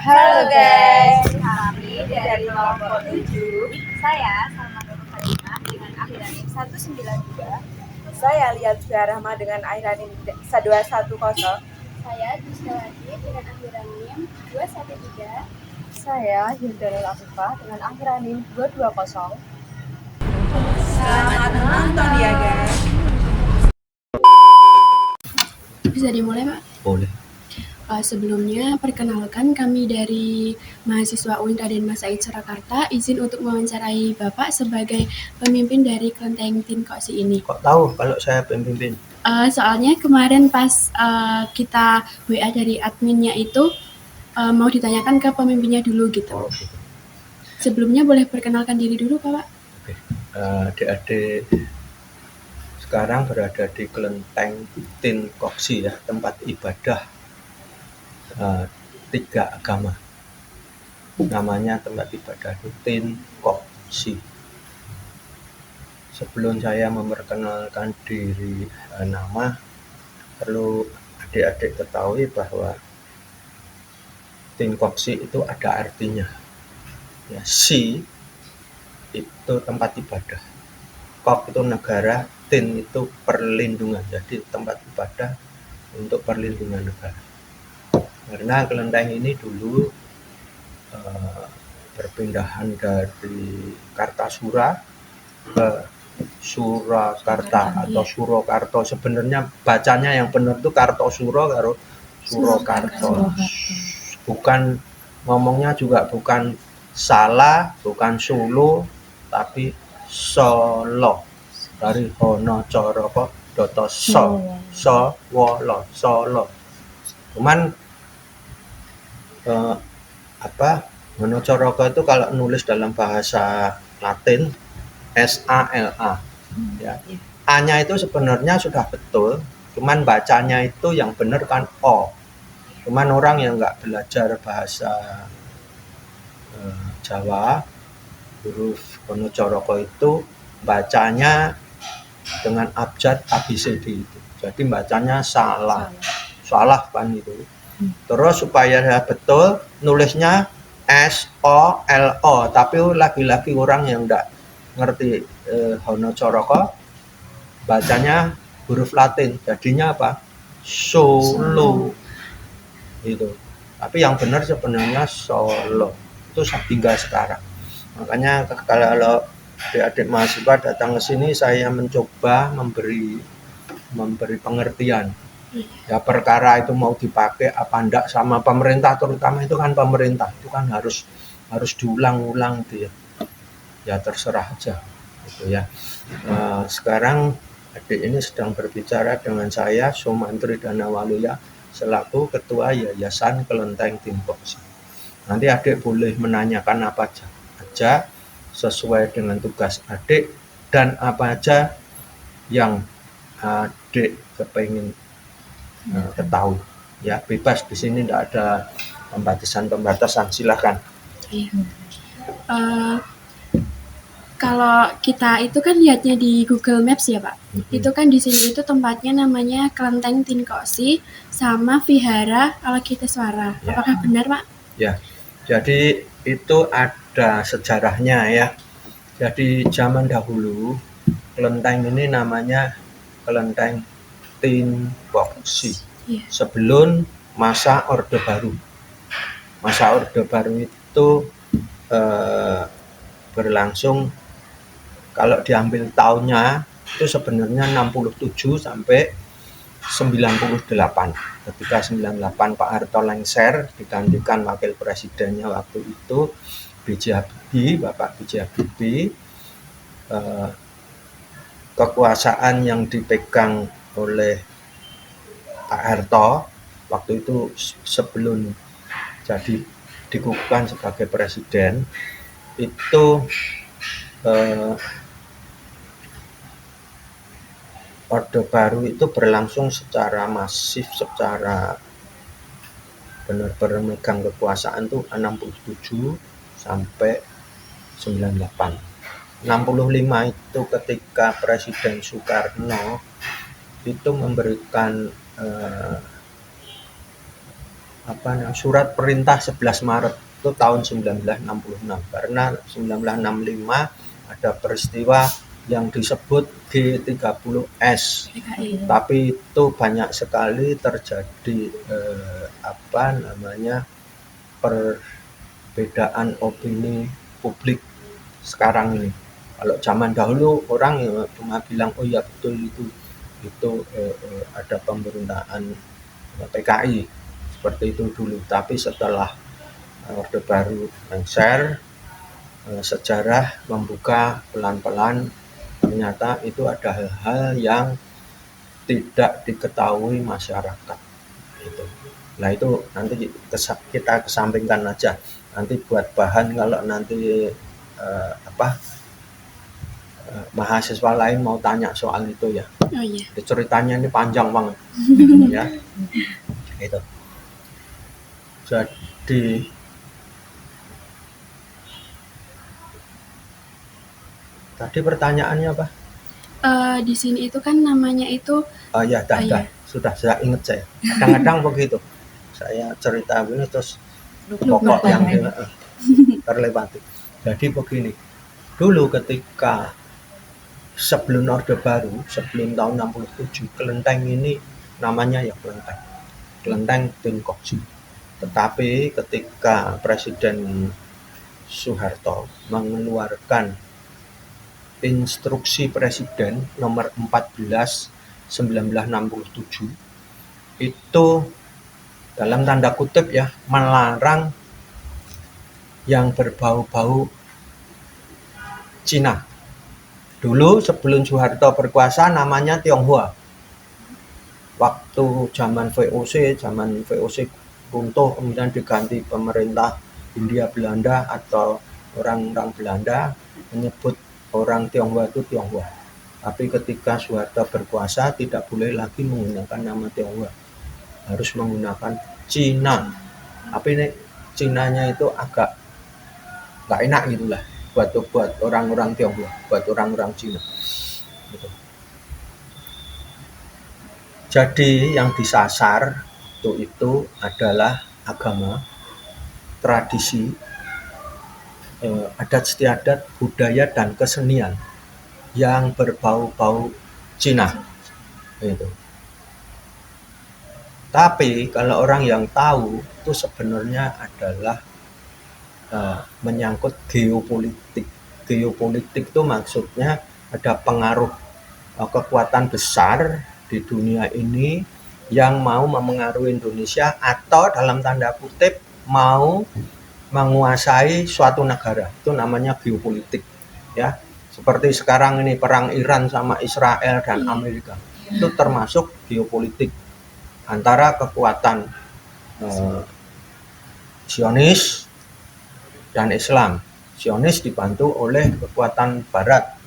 Halo guys, kami dari kelompok 7. Saya Salma Nur Fatimah dengan akhiran 192. Saya Liat Rahma dengan akhiran 210. Saya Dusdawati dengan akhiran NIM 213. Saya Hildarul Afifah dengan akhiran NIM 220. Selamat menonton ya guys. Bisa dimulai Pak? Boleh. Sebelumnya, perkenalkan kami dari mahasiswa UIN Raden Mas Said Surakarta, izin untuk mewawancarai Bapak sebagai pemimpin dari Kelenteng Tin Koksi ini. Kok tahu kalau saya pemimpin? Soalnya kemarin pas kita WA dari adminnya itu mau ditanyakan ke pemimpinnya dulu gitu. Oh, gitu. Sebelumnya boleh perkenalkan diri dulu Pak? Oke. Adik-adik sekarang berada di Kelenteng Tin Koksi ya, tempat ibadah 3 agama. Namanya tempat ibadah Tin Koksi. Sebelum saya memperkenalkan diri nama, perlu adik-adik ketahui bahwa Tin Koksi itu ada artinya. Ya, si itu tempat ibadah, Kok itu negara, Tin itu perlindungan. Jadi tempat ibadah untuk perlindungan negara. Karena kelenteng ini dulu perpindahan dari Kartasura ke Surakarta atau Surakarta. Sebenarnya bacanya yang benar itu Kartosuro karo Surakarta. Bukan, ngomongnya juga bukan salah, bukan Solo, tapi Solo. Dari Hono Coroko Doto Solo. Cuman Monocoroko itu kalau nulis dalam bahasa Latin SALA ya. A-nya itu sebenarnya sudah betul, cuman bacanya itu yang benar kan O. Cuman orang yang nggak belajar bahasa Jawa, huruf Monocoroko itu bacanya dengan abjad ABCD itu. Jadi bacanya salah kan itu. Terus supaya betul nulisnya SOLO, tapi lagi-lagi orang yang enggak ngerti Honocoroko bacanya huruf Latin, jadinya apa? Solo. Gitu. Tapi yang benar sebenarnya Solo. Itu hingga sekarang. Makanya kalau adik-adik mahasiswa datang ke sini, saya mencoba memberi pengertian. Ya, perkara itu mau dipakai apa enggak sama pemerintah, terutama itu kan pemerintah itu kan harus diulang-ulang gitu ya. Ya terserah aja gitu ya. Sekarang adik ini sedang berbicara dengan saya Sumantri Danawaluya selaku ketua Yayasan Kelenteng Tin Koksi. Nanti adik boleh menanyakan apa aja sesuai dengan tugas adik dan apa aja yang adik kepengen ketahui ya, bebas di sini, tidak ada pembatasan, silakan. Kalau kita itu kan lihatnya di Google Maps ya Pak, itu kan di sini itu tempatnya namanya Kelenteng Tin Koksi sama Vihara Alakiteswara. Ya. Apakah benar Pak? Ya, jadi itu ada sejarahnya ya. Jadi zaman dahulu kelenteng ini namanya Kelenteng Tin Koksi sebelum masa Orde Baru. Masa Orde Baru itu berlangsung, kalau diambil tahunnya itu sebenarnya 67 sampai 98. Ketika 98 Pak Harto lengser, digantikan wakil presidennya waktu itu Bapak B.J. Habibie. Kekuasaan yang dipegang oleh Pak Harto waktu itu sebelum jadi dikukuhkan sebagai presiden itu Orde Baru itu berlangsung secara masif, secara benar-benar megang kekuasaan tuh 67 sampai 98. 65 itu ketika Presiden Soekarno itu memberikan surat perintah 11 Maret itu tahun 1966, karena 1965 ada peristiwa yang disebut G30S, PKI. tapi itu banyak sekali terjadi perbedaan opini publik sekarang ini. Kalau zaman dahulu orang ya cuma bilang oh ya betul itu ada pemerintahan PKI seperti itu dulu, tapi setelah Orde Baru lengser, sejarah membuka pelan-pelan, ternyata itu ada hal-hal yang tidak diketahui masyarakat. Itu. Nah itu nanti kita kesampingkan aja, nanti buat bahan kalau nanti mahasiswa lain mau tanya soal itu ya. Oh iya. Ceritanya ini panjang banget. Ya. Gitu. Jadi tadi pertanyaannya apa? Di sini itu kan namanya itu Oh ya, dah. Sudah saya ingat saya. Kadang-kadang begitu. Saya cerita begini terus pokok yang terlewati. Jadi begini. Dulu ketika sebelum Orde Baru, sebelum tahun 67, kelenteng ini namanya ya kelenteng Tun Kokji. Tetapi ketika Presiden Soeharto mengeluarkan instruksi Presiden nomor 14 1967 itu dalam tanda kutip ya melarang yang berbau-bau Cina. Dulu sebelum Soeharto berkuasa namanya Tionghoa. Waktu zaman VOC runtuh kemudian diganti pemerintah Hindia Belanda atau orang-orang Belanda menyebut orang Tionghoa itu Tionghoa. Tapi ketika Soeharto berkuasa tidak boleh lagi menggunakan nama Tionghoa, harus menggunakan Cina. Tapi ini Cinanya itu agak nggak enak gitulah buat orang-orang Tionghoa, buat orang-orang Cina. Gitu. Jadi yang disasar itu adalah agama, tradisi, adat istiadat, budaya dan kesenian yang berbau-bau Cina. Gitu. Tapi kalau orang yang tahu itu sebenarnya adalah menyangkut geopolitik. Geopolitik itu maksudnya ada pengaruh kekuatan besar di dunia ini yang mau memengaruhi Indonesia atau dalam tanda kutip mau menguasai suatu negara. Itu namanya geopolitik. Ya, seperti sekarang ini perang Iran sama Israel dan Amerika. Itu termasuk geopolitik antara kekuatan Zionis dan Islam. Zionis dibantu oleh kekuatan Barat,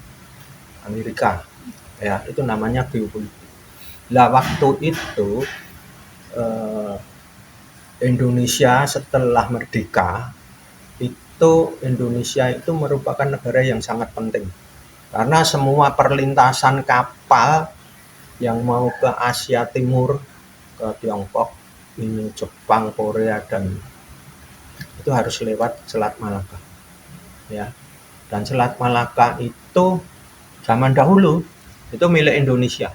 Amerika. Ya, itu namanya geopolitik. Lah waktu itu Indonesia setelah merdeka itu Indonesia itu merupakan negara yang sangat penting karena semua perlintasan kapal yang mau ke Asia Timur, ke Tiongkok, ini Jepang, Korea dan itu harus lewat Selat Malaka. Ya. Dan Selat Malaka itu zaman dahulu itu milik Indonesia.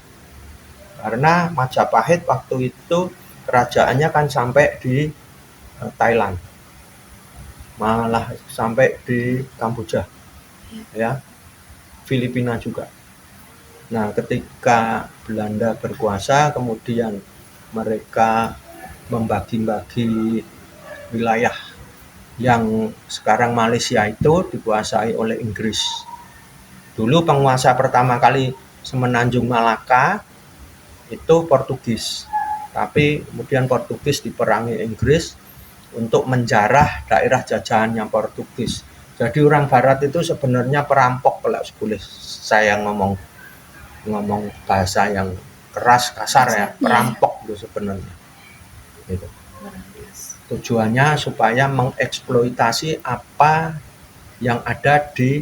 Karena Majapahit waktu itu kerajaannya kan sampai di Thailand, malah sampai di Kamboja, ya, Filipina juga. Nah, ketika Belanda berkuasa, kemudian mereka membagi-bagi wilayah yang sekarang Malaysia itu dikuasai oleh Inggris. Dulu penguasa pertama kali Semenanjung Malaka itu Portugis, tapi kemudian Portugis diperangi Inggris untuk menjarah daerah jajahannya Portugis. Jadi orang Barat itu sebenarnya perampok, kalau boleh saya ngomong bahasa yang keras kasar ya, perampok itu sebenarnya. Gitu. Tujuannya supaya mengeksploitasi apa yang ada di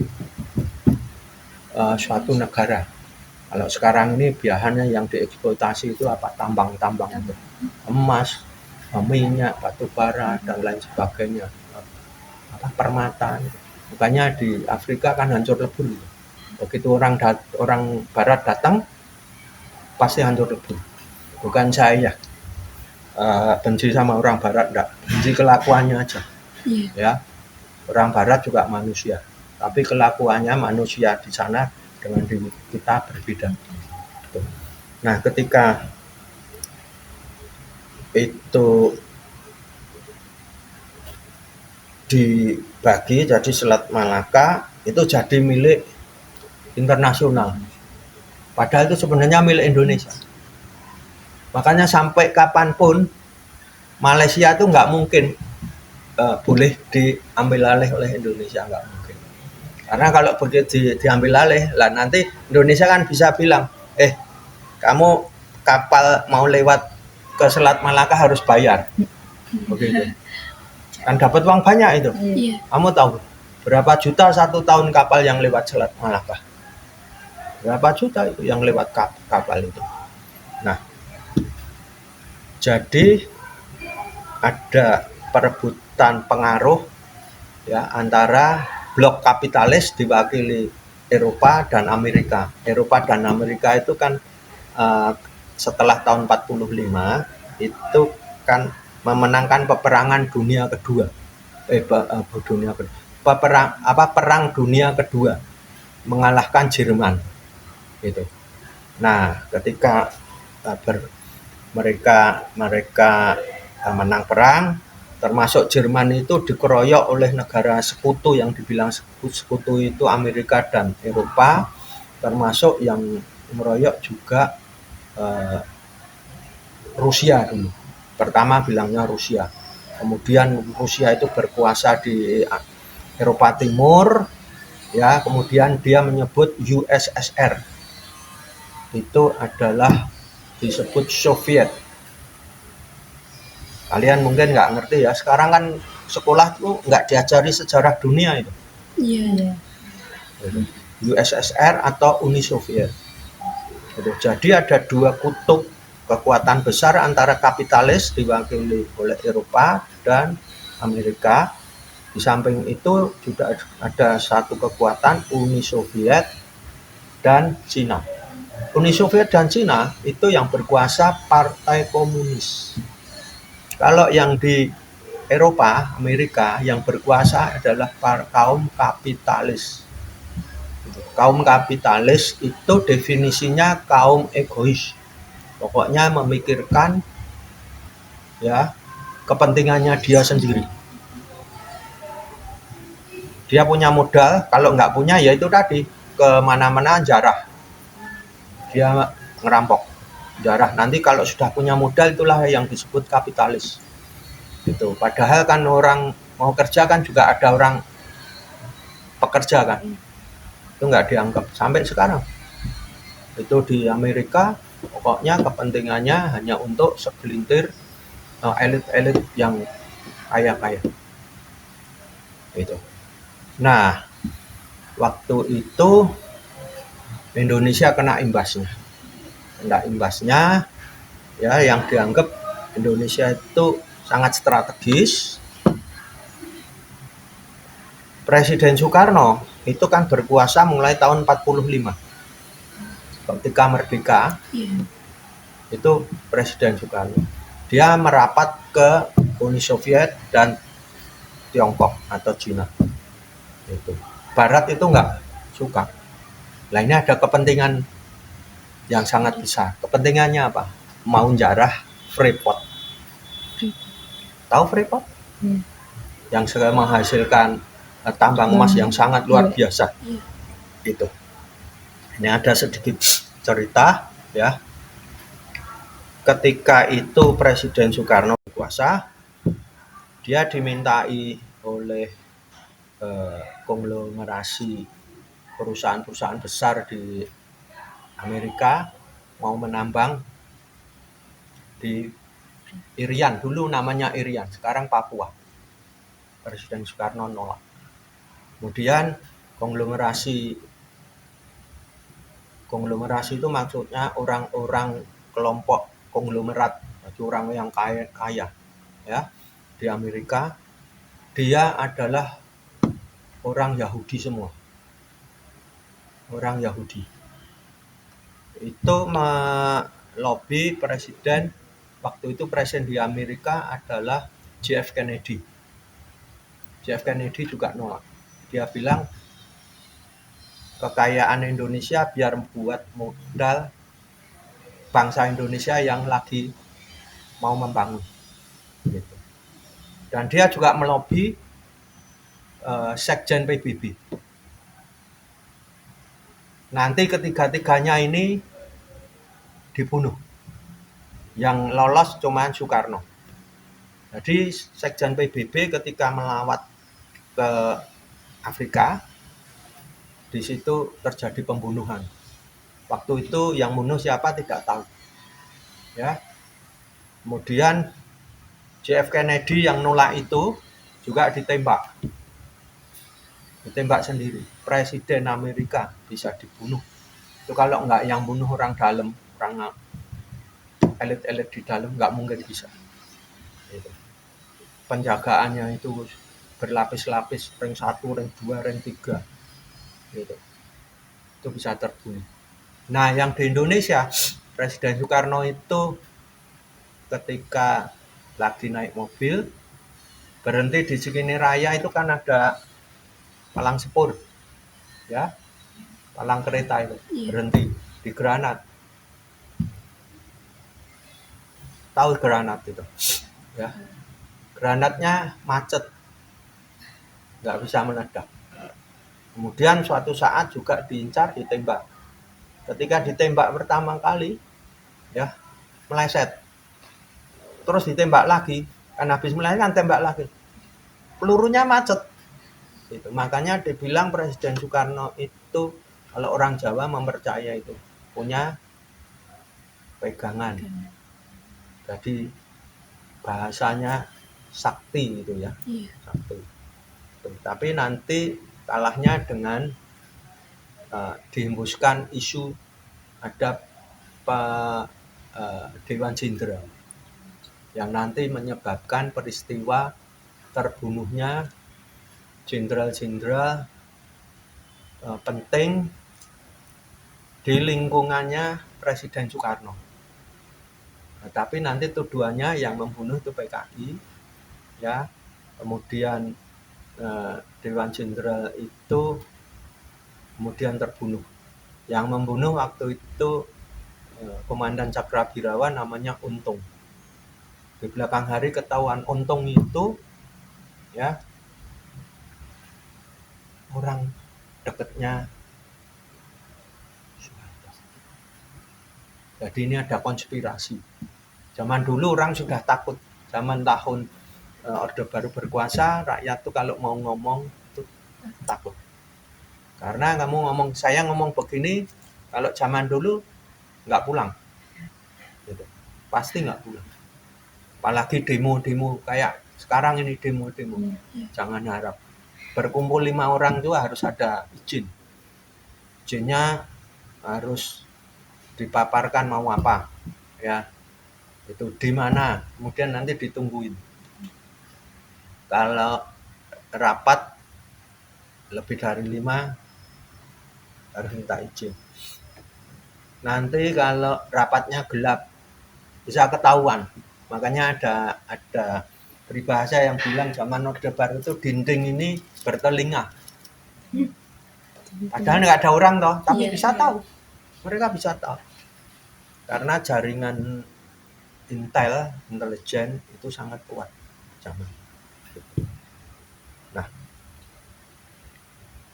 suatu negara. Kalau sekarang ini biasanya yang dieksploitasi itu apa? Tambang-tambang itu. Emas, minyak, batu bara dan lain sebagainya, permata. Bukannya di Afrika kan hancur lebur. Begitu orang Barat datang pasti hancur lebur. Bukan saya benci sama orang Barat, enggak, benci kelakuannya aja. Iya. Ya, orang Barat juga manusia, tapi kelakuannya manusia di sana dengan di kita berbeda. Nah, ketika itu dibagi jadi Selat Malaka itu jadi milik internasional. Padahal itu sebenarnya milik Indonesia. Makanya sampai kapanpun Malaysia itu nggak mungkin boleh diambil alih oleh Indonesia, nggak mungkin. Karena kalau begitu diambil alih, lah nanti Indonesia kan bisa bilang, kamu kapal mau lewat ke Selat Malaka harus bayar, begitu. Kan dapat uang banyak itu. Iya. Kamu tahu berapa juta satu tahun kapal yang lewat Selat Malaka? Berapa juta itu yang lewat kapal itu? Nah, jadi ada perebutan pengaruh ya antara blok kapitalis diwakili Eropa dan Amerika. Eropa dan Amerika itu kan setelah tahun 45 itu kan memenangkan peperangan dunia kedua. Perang dunia kedua, mengalahkan Jerman. Gitu. Nah, ketika mereka menang perang, termasuk Jerman itu dikeroyok oleh negara sekutu yang dibilang sekutu itu Amerika dan Eropa, termasuk yang meroyok juga Rusia dulu. Pertama bilangnya Rusia, kemudian Rusia itu berkuasa di Eropa Timur, ya, kemudian dia menyebut USSR, itu adalah disebut Soviet. Kalian mungkin nggak ngerti ya, sekarang kan sekolah tuh nggak diajari sejarah dunia itu. Iya. USSR atau Uni Soviet. Jadi ada dua kutub kekuatan besar antara kapitalis diwakili oleh Eropa dan Amerika. Di samping itu juga ada satu kekuatan Uni Soviet dan Cina. Uni Soviet dan Cina itu yang berkuasa Partai Komunis. Kalau yang di Eropa, Amerika, yang berkuasa adalah kaum kapitalis. Kaum kapitalis itu definisinya kaum egois. Pokoknya memikirkan ya kepentingannya dia sendiri. Dia punya modal, kalau nggak punya ya itu tadi, kemana-mana jarah. Dia ngerampok, jarah. Nanti kalau sudah punya modal itulah yang disebut kapitalis. Gitu. Padahal kan orang mau kerja kan juga ada orang pekerja kan. Itu nggak dianggap sampai sekarang. Itu di Amerika pokoknya kepentingannya hanya untuk segelintir elit-elit yang kaya-kaya. Itu. Nah, waktu itu Indonesia kena imbasnya. Ya, yang dianggap Indonesia itu sangat strategis. Presiden Soekarno itu kan berkuasa mulai tahun 45. Ketika merdeka, itu Presiden Soekarno. Dia merapat ke Uni Soviet dan Tiongkok atau Cina. Itu. Barat itu nggak suka. Nah, ini ada kepentingan yang sangat besar. Kepentingannya apa? Mau jarah Freeport. Tahu Freeport? Yang sekarang menghasilkan tambang emas yang sangat luar biasa. Itu. Ini ada sedikit cerita ya. Ketika itu Presiden Soekarno berkuasa, dia dimintai oleh konglomerasi perusahaan-perusahaan besar di Amerika mau menambang di Irian, dulu namanya Irian, sekarang Papua. Presiden Soekarno nolak. Kemudian konglomerasi itu maksudnya orang-orang kelompok konglomerat, bagi orang yang kaya. ya, di Amerika. Dia adalah orang Yahudi semua. Orang Yahudi. Itu melobi presiden, waktu itu presiden di Amerika adalah JF Kennedy. JF Kennedy juga nolak. Dia bilang kekayaan Indonesia biar buat modal bangsa Indonesia yang lagi mau membangun. Gitu. Dan dia juga melobi Sekjen PBB. Nanti ketiga-tiganya ini dibunuh. Yang lolos cuma Soekarno. Jadi Sekjen PBB ketika melawat ke Afrika, di situ terjadi pembunuhan. Waktu itu yang bunuh siapa tidak tahu. Ya. Kemudian JF Kennedy yang nolak itu juga ditembak. Ditembak sendiri. Presiden Amerika bisa dibunuh. Itu kalau enggak yang bunuh orang dalam, orang elit-elit di dalam, enggak mungkin bisa. Gitu. Penjagaannya itu berlapis-lapis, ring 1, ring 2, ring 3. Gitu. Itu bisa terbunuh. Nah, yang di Indonesia, Presiden Soekarno itu ketika lagi naik mobil, berhenti di Cikini Raya itu kan ada palang sepur, ya, palang kereta itu, berhenti di granat. Tahu granat itu, ya, granatnya macet, nggak bisa meledak. Kemudian suatu saat juga diincar, ditembak. Ketika ditembak pertama kali, ya, meleset. Terus ditembak lagi, kan habis meleset kan tembak lagi. Pelurunya macet. Itu. Makanya dibilang Presiden Soekarno itu kalau orang Jawa mempercaya itu punya pegangan. Jadi bahasanya sakti itu ya. Sakti. Tapi nanti kalahnya dengan dihembuskan isu ada Dewan Jenderal yang nanti menyebabkan peristiwa terbunuhnya jenderal-jenderal penting di lingkungannya Presiden Soekarno. Nah, tapi nanti tuduhannya yang membunuh itu PKI, ya. Kemudian Dewan Jenderal itu kemudian terbunuh. Yang membunuh waktu itu Komandan Cakrabirawa namanya Untung. Di belakang hari ketahuan Untung itu, ya, orang dekatnya Soeharto. Jadi ini ada konspirasi. Zaman dulu orang sudah takut. Zaman tahun Orde Baru berkuasa, rakyat tuh kalau mau ngomong itu takut. Karena kamu ngomong, saya ngomong begini, kalau zaman dulu nggak pulang. Gitu. Pasti nggak pulang. Apalagi demo-demo kayak sekarang ini demo-demo. Jangan harap. Berkumpul 5 orang juga harus ada izin. Izinnya harus dipaparkan mau apa, ya, itu di mana, kemudian nanti ditungguin. Kalau rapat lebih dari 5 harus minta izin. Nanti kalau rapatnya gelap bisa ketahuan. Makanya ada peribahasa yang bilang zaman Orde Baru itu dinding ini bertelinga. Padahal nggak ada orang toh, tapi bisa tahu. Mereka bisa tahu. Karena jaringan intelijen itu sangat kuat zaman. Nah,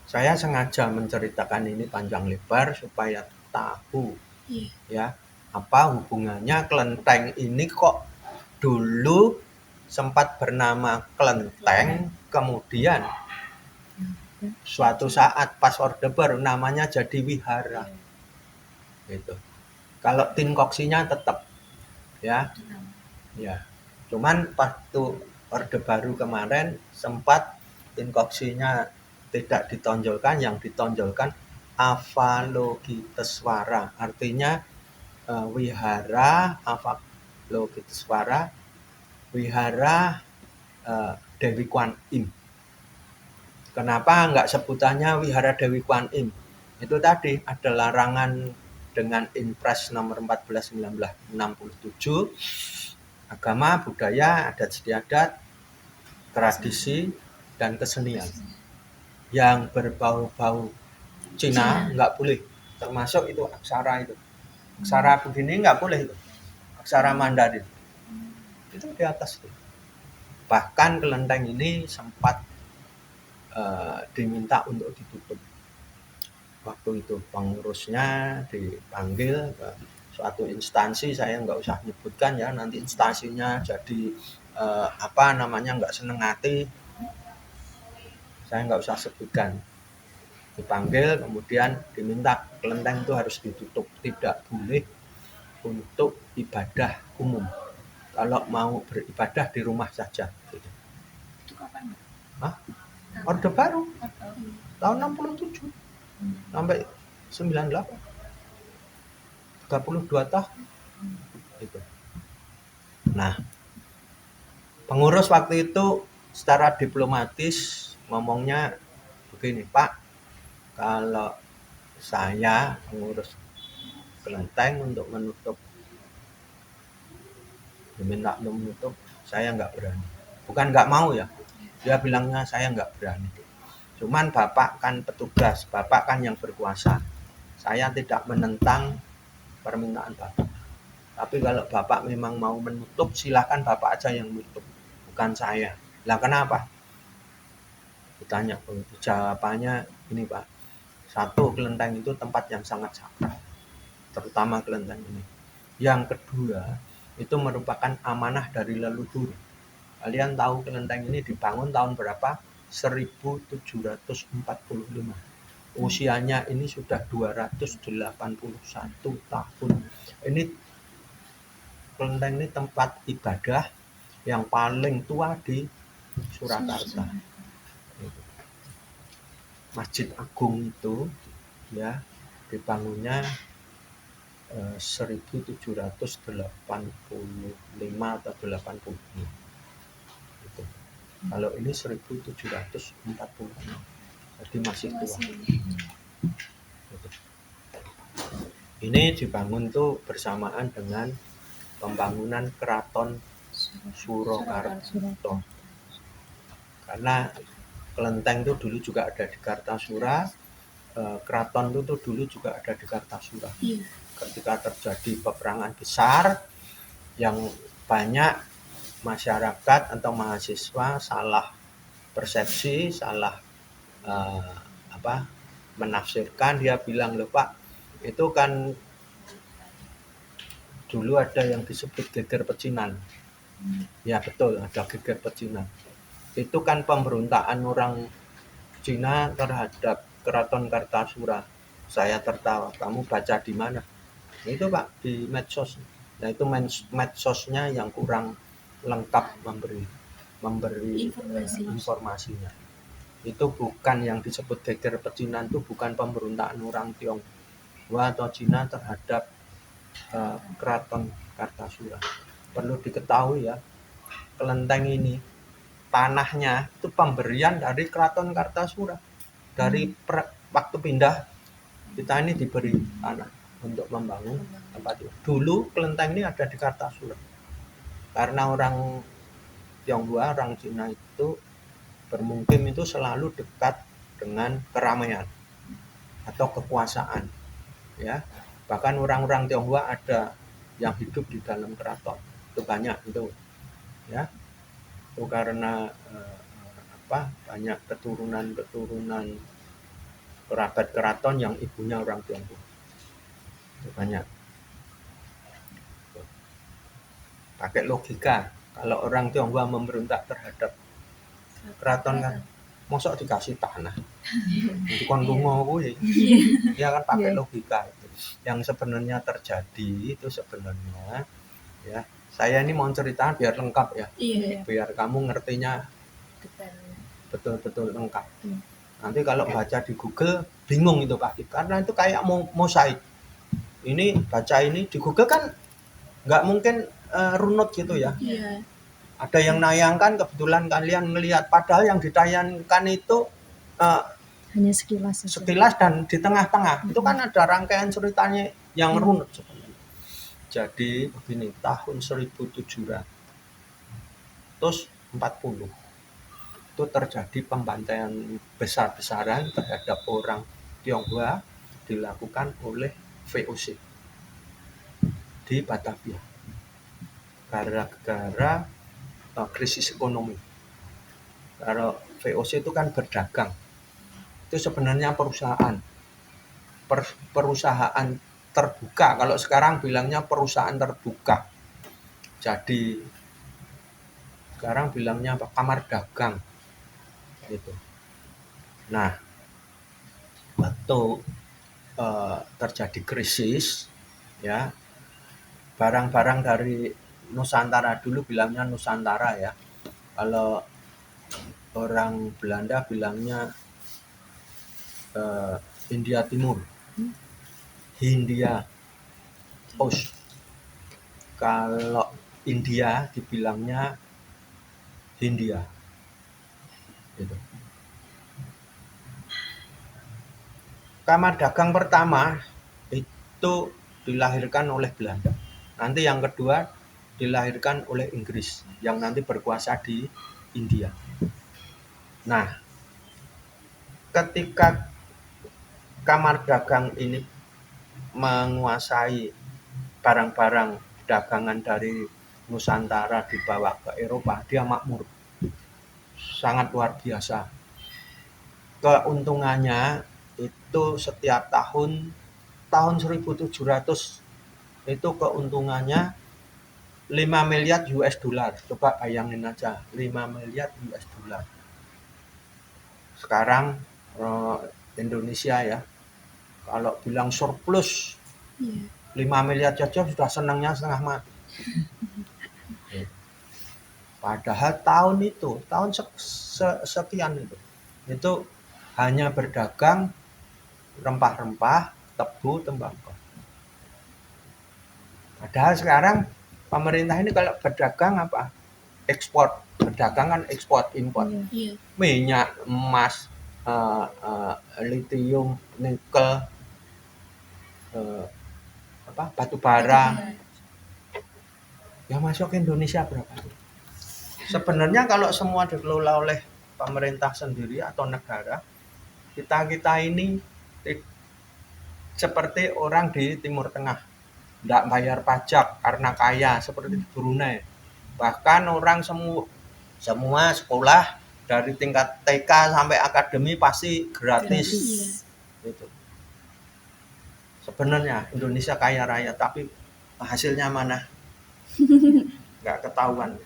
saya sengaja menceritakan ini panjang lebar supaya tahu, ya, apa hubungannya kelenteng ini kok dulu sempat bernama kelenteng, kemudian suatu saat pas Orde Baru namanya jadi wihara. Gitu. Kalau tinkoksinya tetap, ya. Ya. Cuman waktu Orde Baru kemarin sempat tinkoksinya tidak ditonjolkan, yang ditonjolkan wihara Dewi Kwan Im. Kenapa enggak sebutannya wihara Dewi Kwan Im? Itu tadi ada larangan dengan Inpres nomor 14 1967, agama, budaya, adat istiadat, tradisi, dan kesenian yang berbau-bau Cina nggak boleh, termasuk itu aksara itu. Aksara begini nggak boleh itu. Aksara Mandarin. Itu di atas itu. Bahkan kelenteng ini sempat diminta untuk ditutup. Waktu itu pengurusnya dipanggil ke suatu instansi, saya nggak usah nyebutkan ya, nanti instansinya jadi nggak seneng hati, saya nggak usah sebutkan. Dipanggil, kemudian diminta kelenteng itu harus ditutup, tidak boleh untuk ibadah umum. Kalau mau beribadah di rumah saja. Gitu. Itu kapan? Orde Baru tahun 67 sampai 98, 32 tahun itu. Nah, pengurus waktu itu secara diplomatis ngomongnya begini, Pak, kalau saya pengurus kelenteng untuk menutup, diminta untuk menutup, saya nggak berani. Bukan nggak mau ya, dia bilangnya saya nggak berani. Cuman Bapak kan petugas, Bapak kan yang berkuasa. Saya tidak menentang permintaan Bapak. Tapi kalau Bapak memang mau menutup, silakan Bapak aja yang menutup, bukan saya. Lah kenapa? Ditanya, jawabannya ini Pak. Satu, kelenteng itu tempat yang sangat sakral, terutama kelenteng ini. Yang kedua, itu merupakan amanah dari leluhur. Kalian tahu kelenteng ini dibangun tahun berapa? 1745. Usianya ini sudah 281 tahun. Ini kelenteng ini tempat ibadah yang paling tua di Surakarta. Masjid Agung itu ya dibangunnya 1785 atau 80. Itu. Kalau ini 1740, jadi masih tua. Ini dibangun tuh bersamaan dengan pembangunan Keraton Surakarta. Karena kelenteng itu dulu juga ada di Kartasura, keraton itu tuh dulu juga ada di Kartasura. Ketika terjadi peperangan besar yang banyak masyarakat atau mahasiswa salah persepsi, salah menafsirkan, dia bilang, loh Pak, itu kan dulu ada yang disebut geger pecinan. Ya betul, ada geger pecinan. Itu kan pemberontakan orang Cina terhadap Keraton Kartasura. Saya tertawa, kamu baca di mana? Itu Pak, di medsos. Nah itu medsosnya yang kurang lengkap memberi informasinya. Itu bukan yang disebut geger pecinan, itu bukan pemberontakan orang Tionghoa atau Cina terhadap Keraton Kartasura. Perlu diketahui ya, kelenteng ini tanahnya itu pemberian dari Keraton Kartasura. Dari waktu pindah kita ini diberi tanah untuk membangun tempat itu. Dulu kelenteng ini ada di Kartasura. Karena orang Tionghoa, orang Cina itu bermukim itu selalu dekat dengan keramaian atau kekuasaan. Ya, bahkan orang-orang Tionghoa ada yang hidup di dalam keraton. Itu banyak itu. Ya. Itu karena banyak keturunan kerabat keraton yang ibunya orang Tionghoa. Itu banyak. Pakai logika, kalau orang Tionghoa memberontak terhadap keraton kan, mosok dikasih tanah. Itu kan lunga kuwi. Ya kan pakai logika itu. Yang sebenarnya terjadi itu sebenarnya ya, saya ini mau cerita biar lengkap ya. Biar kamu ngertinya betul-betul lengkap. Nanti kalau baca di Google bingung itu Pak, karena itu kayak mosaik. Ini baca ini di Google kan nggak mungkin runut gitu ya. Ada yang nayangkan, kebetulan kalian melihat, padahal yang ditayangkan itu Hanya sekilas saja. sekilas dan di tengah-tengah itu kan ada rangkaian ceritanya yang runut sebenarnya. Jadi begini, tahun 1740 itu terjadi pembantaian besar-besaran terhadap orang Tionghoa dilakukan oleh VOC di Batavia gara-gara krisis ekonomi. Kalau VOC itu kan berdagang, itu sebenarnya perusahaan terbuka. Kalau sekarang bilangnya perusahaan terbuka. Jadi sekarang bilangnya apa? Kamar dagang gitu. Nah, waktu terjadi krisis, ya, barang-barang dari Nusantara, dulu bilangnya Nusantara ya. Kalau orang Belanda bilangnya India Timur, Hindia Oost. Kalau India dibilangnya Hindia. Gitu. Kamar dagang pertama itu dilahirkan oleh Belanda. Nanti yang kedua dilahirkan oleh Inggris yang nanti berkuasa di India. Nah, ketika kamar dagang ini menguasai barang-barang dagangan dari Nusantara dibawa ke Eropa, dia makmur. Sangat luar biasa. Keuntungannya itu setiap tahun 1700 itu keuntungannya 5 miliar US dollar. Coba bayangin aja, 5 miliar US dollar. Sekarang Indonesia ya, kalau bilang surplus 5 miliar saja sudah senangnya setengah mati. Padahal tahun sekian itu hanya berdagang rempah-rempah, tebu, tembakau. Padahal sekarang pemerintah ini kalau berdagang apa? Ekspor, berdagang kan ekspor, impor. Iya. Minyak, emas, litium, nikel, batu bara. Yang masuk ke Indonesia berapa? Sebenarnya kalau semua dikelola oleh pemerintah sendiri atau negara, kita ini seperti orang di Timur Tengah, tidak bayar pajak karena kaya seperti di Brunei. Bahkan orang semua sekolah dari tingkat TK sampai akademi pasti gratis. Gitu. Sebenarnya Indonesia kaya raya, tapi hasilnya mana? Nggak ketahuan.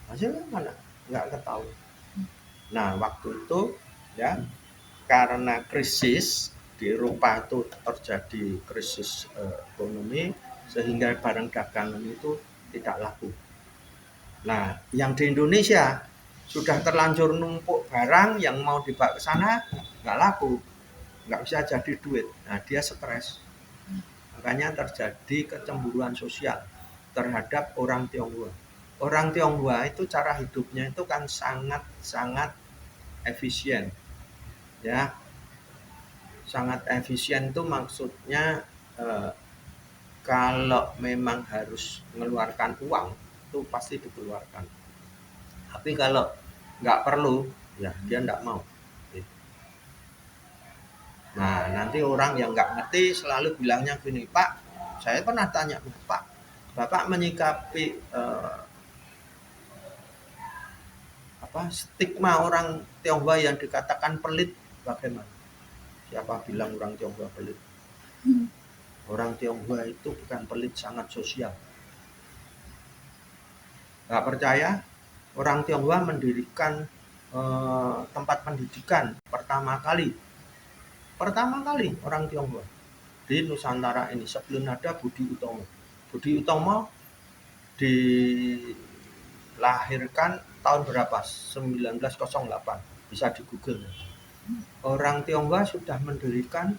Hasilnya mana? Nggak ketahuan. Nah, waktu itu ya, karena krisis di Eropa itu terjadi krisis ekonomi sehingga barang dagangan itu tidak laku. Nah, yang di Indonesia sudah terlanjur numpuk barang yang mau dibawa ke sana nggak laku, nggak bisa jadi duit. Nah, dia stres. Makanya terjadi kecemburuan sosial terhadap orang Tionghoa. Orang Tionghoa itu cara hidupnya itu kan sangat efisien, ya. Sangat efisien itu maksudnya kalau memang harus mengeluarkan uang itu pasti dikeluarkan. Tapi kalau nggak perlu, ya dia nggak mau. Nah, nanti orang yang nggak ngerti selalu bilangnya gini, Pak, saya pernah tanya, Pak, Bapak menyikapi stigma orang Tionghoa yang dikatakan pelit bagaimana? Siapa bilang orang Tionghoa pelit? Orang Tionghoa itu bukan pelit, sangat sosial. Nggak percaya? Orang Tionghoa mendirikan tempat pendidikan pertama kali orang Tionghoa di Nusantara ini sebelum ada Budi Utomo. Budi Utomo dilahirkan tahun berapa? 1908. Bisa di Google. Orang Tionghoa sudah mendirikan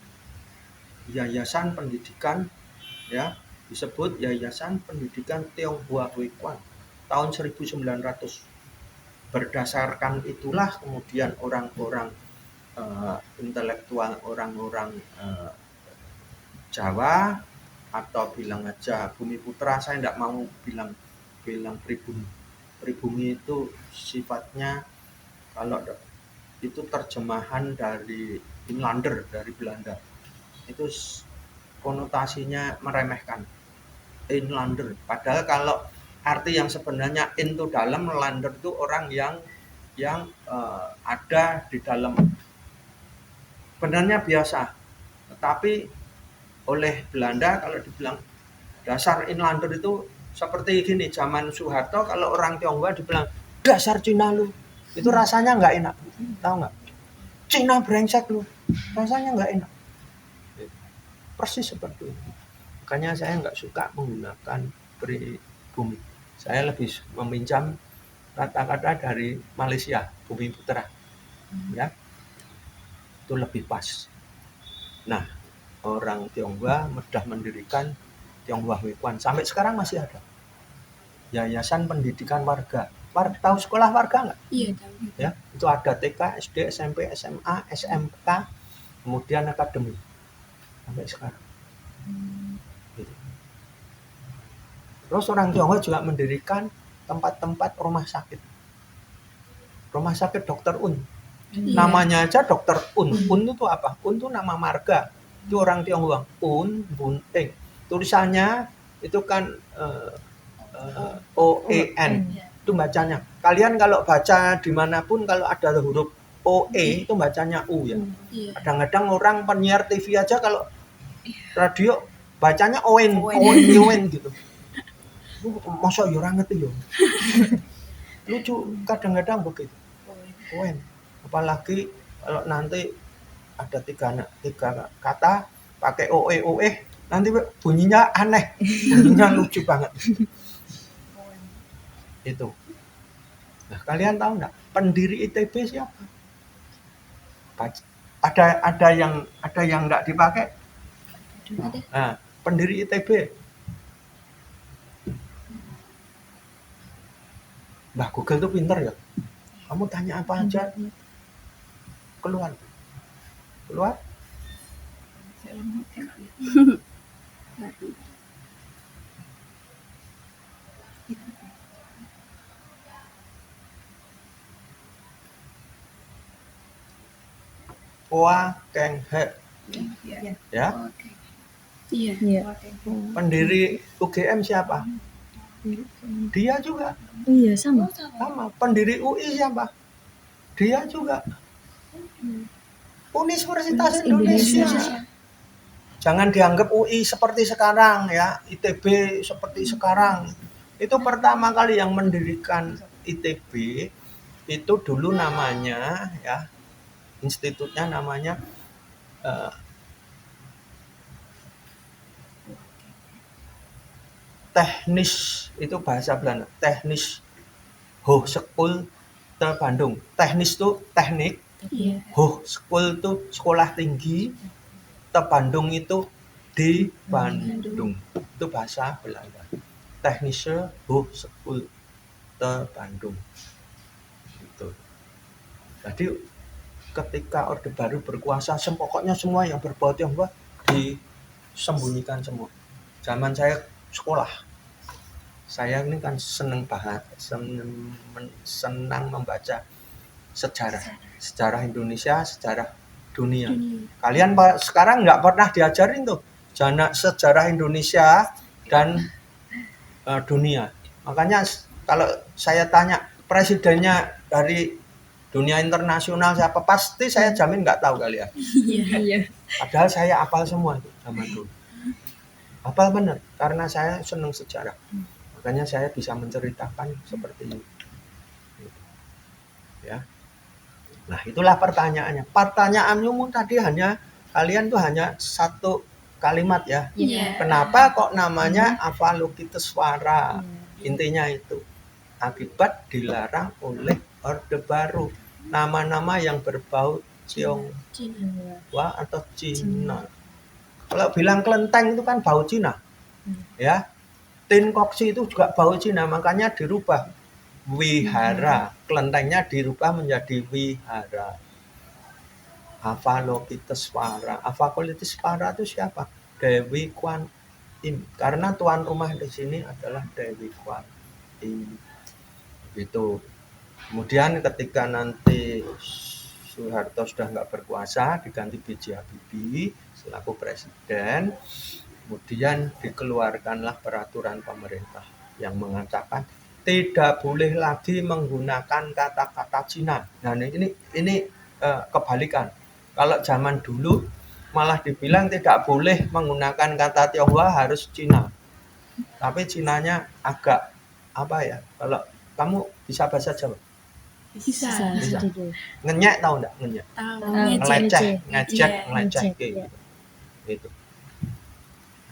yayasan pendidikan, ya, disebut Yayasan Pendidikan Tionghoa Weikuan. tahun 1900. Berdasarkan itulah kemudian orang-orang intelektual, orang-orang Jawa, atau bilang aja Bumi Putra, saya tidak mau bilang pribumi. Pribumi itu sifatnya, kalau itu terjemahan dari inlander, dari Belanda, itu konotasinya meremehkan, inlander. Padahal kalau arti yang sebenarnya in itu dalam, lander itu orang yang ada di dalam, sebenarnya biasa, tetapi oleh Belanda kalau dibilang dasar inlander itu seperti gini. Zaman Soeharto kalau orang Tionghoa dibilang dasar Cina lu, itu rasanya nggak enak, tahu nggak? Cina brengsek lu, rasanya nggak enak. Persis seperti itu. Makanya saya nggak suka menggunakan pribumi. Saya lebih meminjam kata-kata dari Malaysia, Bumi Putra, ya, itu lebih pas. Nah, orang Tionghoa sudah mendirikan Tionghoa Wekuan, sampai sekarang masih ada. Yayasan Pendidikan Warga. Tahu sekolah warga nggak? Iya, tahu. Ya, itu ada TK, SD, SMP, SMA, SMK, kemudian akademi sampai sekarang. Gitu. Terus orang Tionghoa juga mendirikan tempat-tempat rumah sakit. Rumah sakit Dokter Un. Iya. Namanya aja Dokter Un. Un itu apa? Un itu nama marga. Itu orang Tionghoa. Un Bunting. Tulisannya itu kan OEN. Itu bacanya. Kalian kalau baca dimanapun kalau ada huruf OE itu bacanya U ya. Iya. Kadang-kadang orang penyiar TV aja kalau radio bacanya Owen gitu. Masa ya orang ngerti ya. Lucu kadang-kadang begitu. Owen. Apalagi kalau nanti ada tiga kata pakai OE, nanti bunyinya aneh. Bunyinya lucu banget. Itu. Nah, kalian tahu enggak pendiri ITB siapa? Ada yang enggak dipakai? Ada. Nah, pendiri ITB. Mbah Google tuh pinter ya. Kamu tanya apa aja keluar. Hoa Keng He. Ya. Iya. Iya. Pendiri UGM siapa? Dia juga. Iya sama. Sama. Pendiri UI siapa? Dia juga. Universitas Indonesia. Jangan dianggap UI seperti sekarang ya, ITB seperti sekarang. Itu pertama kali yang mendirikan ITB itu dulu namanya ya, institutnya namanya teknis, itu bahasa Belanda, teknis Hogeschool te Bandung. Teknis itu teknik, Iya. Hogeschool itu sekolah tinggi, te Bandung itu di Bandung. Itu bahasa Belanda. Technische Hogeschool te Bandung. Gitu. Jadi ketika Orde Baru berkuasa, pokoknya semua yang berbau Tionghoa disembunyikan semua. Zaman saya sekolah, saya ini kan senang membaca sejarah Indonesia, sejarah dunia. Kalian sekarang nggak pernah diajarin tuh sejarah Indonesia dan dunia. Makanya kalau saya tanya presidennya dari dunia internasional siapa, pasti saya jamin nggak tahu kalian. Iya. Padahal saya hafal semua itu zaman dulu. Hafal benar, karena saya senang sejarah. Makanya saya bisa menceritakan seperti ini. Ya. Nah, itulah pertanyaannya. Pertanyaanmu tadi kalian tuh hanya satu kalimat ya. Iya. Kenapa kok namanya Avalokitesvara? Intinya itu. Akibat dilarang oleh Orde Baru. Nama-nama yang berbau Tionghoa atau Cina. Kalau bilang kelenteng itu kan bau Cina. Ya. Tin koksi itu juga bau Cina, makanya dirubah wihara. Kelentengnya dirubah menjadi wihara. Avalokitesvara. Avalokitesvara itu siapa? Dewi Kwan Im. Karena tuan rumah di sini adalah Dewi Kwan Im. Gitu. Kemudian ketika nanti Soeharto sudah nggak berkuasa, diganti B.J. Habibie selaku presiden. Kemudian dikeluarkanlah peraturan pemerintah yang mengatakan tidak boleh lagi menggunakan kata-kata Cina. Nah ini kebalikan. Kalau zaman dulu malah dibilang tidak boleh menggunakan kata Tionghoa, harus Cina. Tapi Cinanya agak apa ya? Kalau kamu bisa bahasa Jawa? Bisa. Bisa. sedikit. Ngenyek tahu enggak ngenyek? Tahu. Ngeleceh, Ngecek. ngeleceh Ngecek, kayak ya. gitu. Itu.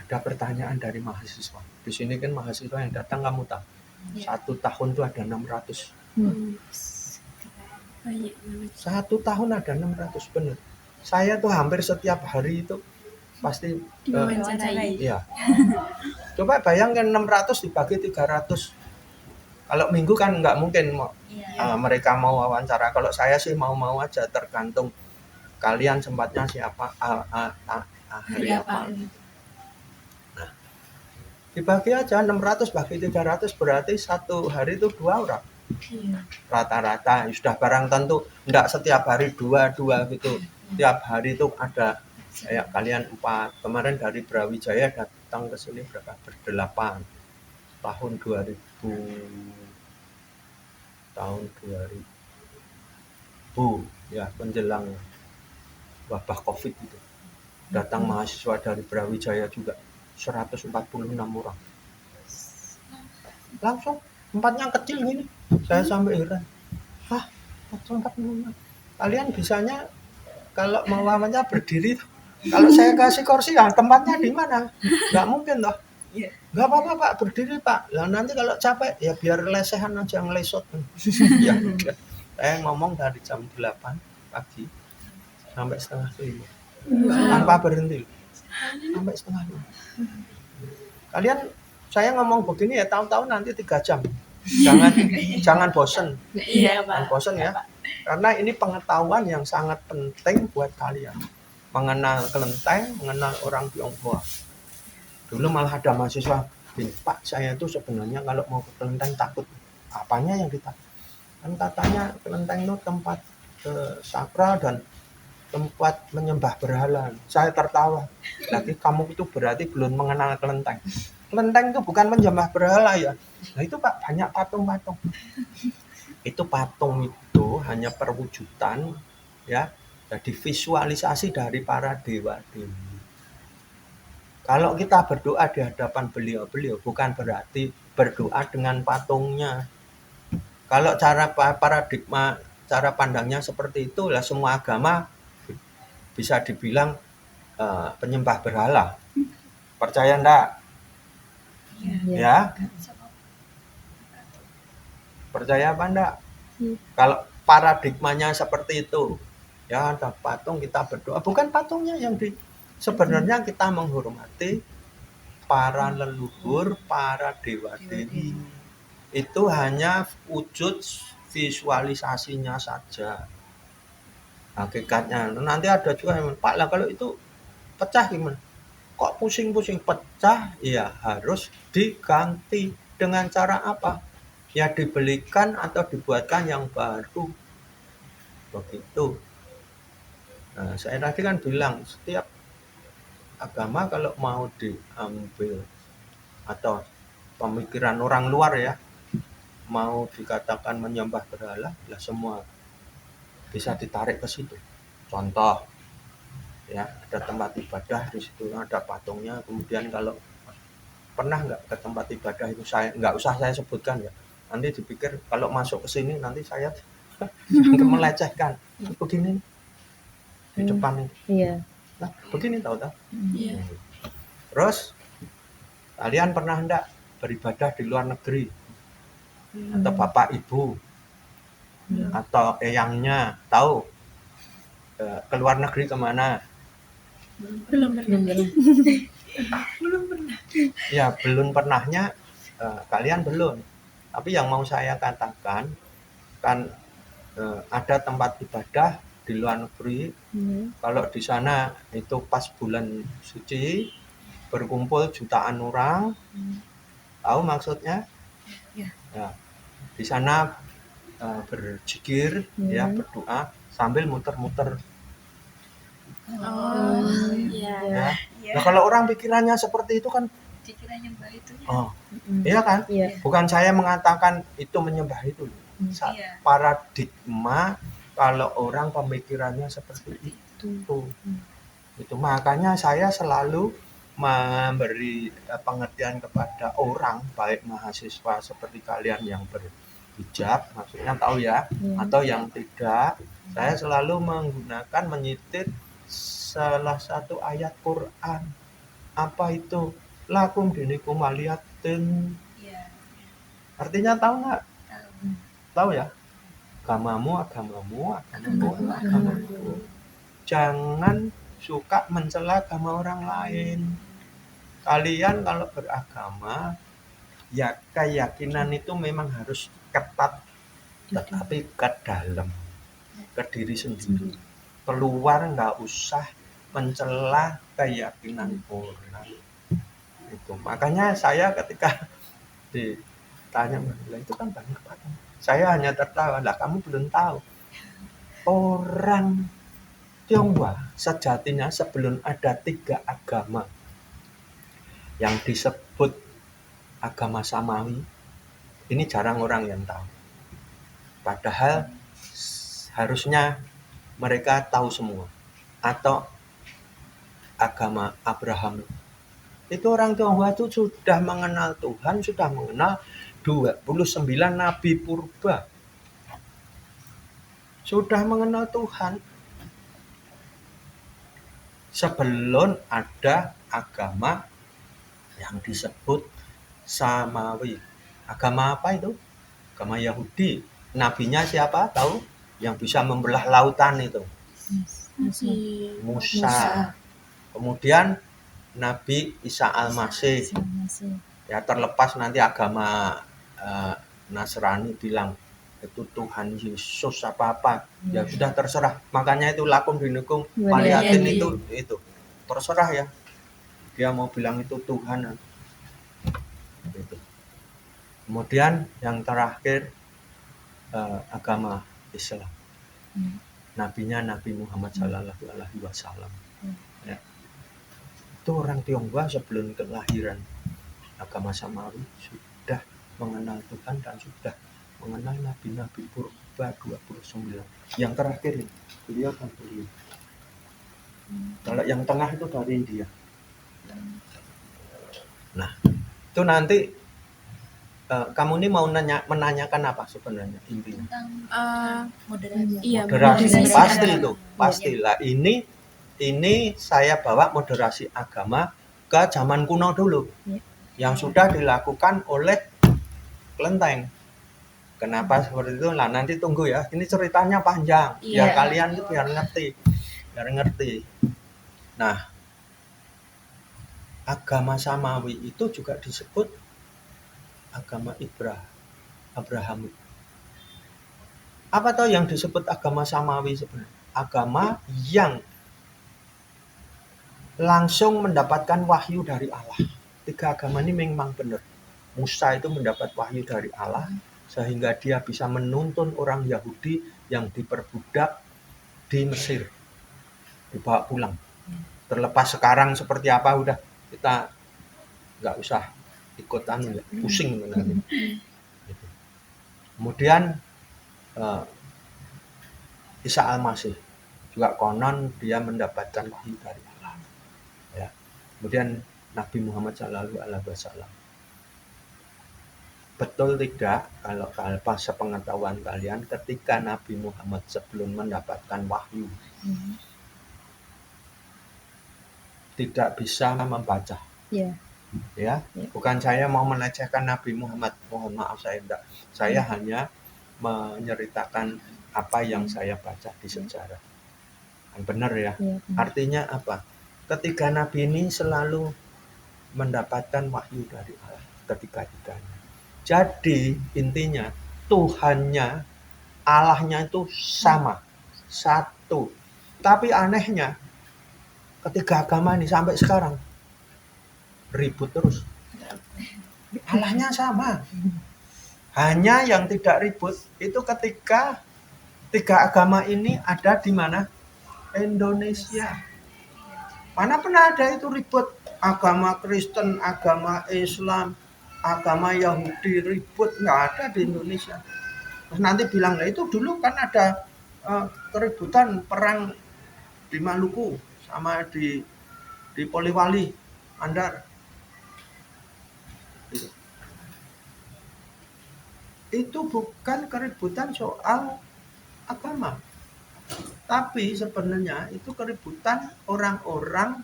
Ada pertanyaan dari mahasiswa. Di sini kan mahasiswa yang datang kamu tahu. 1 tahun itu ada 600. Banyak banget. 1 tahun ada 600 benar. Saya tuh hampir setiap hari itu pasti Diwawancarai. iya. Coba bayangkan 600 dibagi 300. Kalau minggu kan nggak mungkin mereka mau wawancara. Kalau saya sih mau aja, tergantung kalian sempatnya siapa hari apa. Nah, dibagi aja 600 bagi 300 berarti 1 hari itu 2 orang. Iya. Rata-rata sudah barang tentu, enggak setiap hari 2 gitu. Tiap hari itu ada kayak kalian 4. Kemarin dari Brawijaya datang ke sini berapa? Ber-8 tahun 2000 ya, menjelang wabah Covid itu. Datang mahasiswa dari Brawijaya juga 146 orang. Langsung tempatnya kecil gini. Saya sampai heran. 146. Kalian bisanya kalau mau wawancara berdiri tuh. Kalau saya kasih kursi ya tempatnya di mana? Nggak mungkin toh. Nggak apa-apa Pak, berdiri Pak. Lah nanti kalau capek ya biar lesehan aja, ngelesot. Ya udah. Saya ngomong dari jam 8 pagi sampai setengah 5. Tanpa berhenti. Sampai setengah 5. Kalian saya ngomong begini ya tahu-tahu nanti 3 jam. Jangan bosen. Iya, Jangan bosen ya. Karena ini pengetahuan yang sangat penting buat kalian. Mengenal kelenteng, mengenal orang Tionghoa. Dulu malah ada mahasiswa, Pak saya itu sebenarnya kalau mau ke kelenteng takut. Apanya yang ditakut? Kan katanya kelenteng itu tempat sakral dan tempat menyembah berhala. Saya tertawa. Lagi kamu itu berarti belum mengenal kelenteng. Kelenteng itu bukan menyembah berhala ya. Nah itu Pak, banyak patung-patung. Itu patung itu hanya perwujudan ya, jadi visualisasi dari para dewa-dewi. Kalau kita berdoa di hadapan beliau-beliau bukan berarti berdoa dengan patungnya. Kalau cara paradigma, cara pandangnya seperti itu, lah semua agama bisa dibilang penyembah berhala. Percaya enggak? Ya. Percaya apa enggak? Kalau paradigmanya seperti itu, ya ada patung kita berdoa, bukan patungnya yang sebenarnya kita menghormati para leluhur, para dewa-dewi. Itu hanya wujud visualisasinya saja. Hakikatnya. Nanti ada juga yang Pak lah kalau itu pecah gimana? Kok pusing-pusing pecah? Ya harus diganti. Dengan cara apa? Ya dibelikan atau dibuatkan yang baru. Begitu. Nah, saya tadi kan bilang setiap agama kalau mau diambil atau pemikiran orang luar ya, mau dikatakan menyembah berhala, ya semua bisa ditarik ke situ. Contoh, ya ada tempat ibadah di situ ada patungnya. Kemudian kalau pernah nggak ke tempat ibadah itu, saya nggak usah saya sebutkan ya. Nanti dipikir kalau masuk ke sini nanti saya melecehkan. Begini di depan ini. Iya. Nah, begini tahu. Iya. Terus kalian pernah enggak beribadah di luar negeri? Atau bapak ibu atau eyangnya tahu ke luar negeri kemana? Belum pernah. Belum pernah. Ya belum pernahnya kalian belum. Tapi yang mau saya katakan kan ada tempat ibadah di luar negeri. Kalau di sana itu pas bulan suci berkumpul jutaan orang, tahu maksudnya? Ya. Ya, di sana berzikir, ya berdoa sambil muter-muter. Iya. Ya. Nah kalau orang pikirannya seperti itu kan, Dikira nyembah itu ya. oh, iya kan? Iya. Bukan saya mengatakan itu menyembah itu. Iya. Paradigma kalau orang pemikirannya seperti itu. Itu makanya saya selalu memberi pengertian kepada orang, baik mahasiswa seperti kalian yang berhijab, maksudnya tahu ya, atau yang tidak. Saya selalu menggunakan menyitir salah satu ayat Quran. Apa itu? Lakum dinikum waliyatin. Iya. Artinya tahu nggak? Tahu. Tahu ya? Agamamu. Jangan suka mencela agama orang lain. Kalian kalau beragama, ya keyakinan itu memang harus ketat, tetapi ke dalam, ke diri sendiri. Keluar nggak usah mencela keyakinan orang. Itu makanya saya ketika ditanya, itu kan banyak banget. Saya hanya tertawa, lah kamu belum tahu. Orang Tionghoa sejatinya sebelum ada 3 agama yang disebut agama Samawi, ini jarang orang yang tahu. Padahal harusnya mereka tahu semua. Atau agama Abraham. Itu orang Tionghoa itu sudah mengenal Tuhan, sudah mengenal 29 nabi purba. Sudah mengenal Tuhan. Sebelum ada agama yang disebut Samawi. Agama apa itu? Agama Yahudi. Nabinya siapa? Tahu? Yang bisa membelah lautan itu. Musa. Kemudian Nabi Isa Al-Masih. Ya terlepas nanti agama Nasrani bilang itu Tuhan Yesus apa-apa, ya sudah terserah. Makanya itu lakum dinukum waliyatin itu terserah ya. Dia mau bilang itu Tuhan. Gitu. Kemudian yang terakhir agama Islam. Nabinya Nabi Muhammad Sallallahu Alaihi Wasallam. Ya. Itu orang Tionghoa sebelum kelahiran agama Samawi sudah mengenal Tuhan dan sudah mengenal nabi-nabi purba 29. Yang terakhir ini, beliau kan beliau. Kalau yang tengah itu dari India. Nah, itu nanti kamu ini mau menanyakan apa sebenarnya intinya? Tentang Moderasi. Iya, Moderasi pasti itu, pastilah. Ini saya bawa moderasi agama ke zaman kuno dulu, yang sudah dilakukan oleh kelenteng. Kenapa seperti itu? Nah nanti tunggu ya. Ini ceritanya panjang. Ya kalian itu biar ngerti. Nah, agama Samawi itu juga disebut agama Abraham. Apa tahu yang disebut agama Samawi sebenarnya? Agama yang langsung mendapatkan wahyu dari Allah. 3 agama ini memang benar. Musa itu mendapat wahyu dari Allah sehingga dia bisa menuntun orang Yahudi yang diperbudak di Mesir, dibawa pulang. Terlepas sekarang seperti apa, udah kita nggak usah ikutan, pusing sebenarnya. Kemudian Isa Al-Masih juga konon dia mendapatkan wahyu dari Allah. Ya. Kemudian Nabi Muhammad Sallallahu Alaihi Wasallam. Betul tidak kalau pas sepengetahuan kalian ketika Nabi Muhammad sebelum mendapatkan wahyu tidak bisa membaca? Ya, bukan saya mau melecehkan Nabi Muhammad, mohon maaf saya enggak. Saya hanya menceritakan apa yang saya baca di sejarah. Kan benar ya? Artinya apa? Ketika Nabi ini selalu mendapatkan wahyu dari Allah. ketiga-tiganya. Jadi intinya Tuhannya, Allahnya itu sama, satu. Tapi anehnya ketiga agama ini sampai sekarang ribut terus. Allahnya sama. Hanya yang tidak ribut itu ketika tiga agama ini ada di mana? Indonesia. Mana pernah ada itu ribut agama Kristen, agama Islam, agama Yahudi ribut, nggak ada di Indonesia. Terus nanti bilang, nah itu dulu kan ada keributan perang di Maluku sama di Poliwali, Mandar. Itu bukan keributan soal agama. Tapi sebenarnya itu keributan orang-orang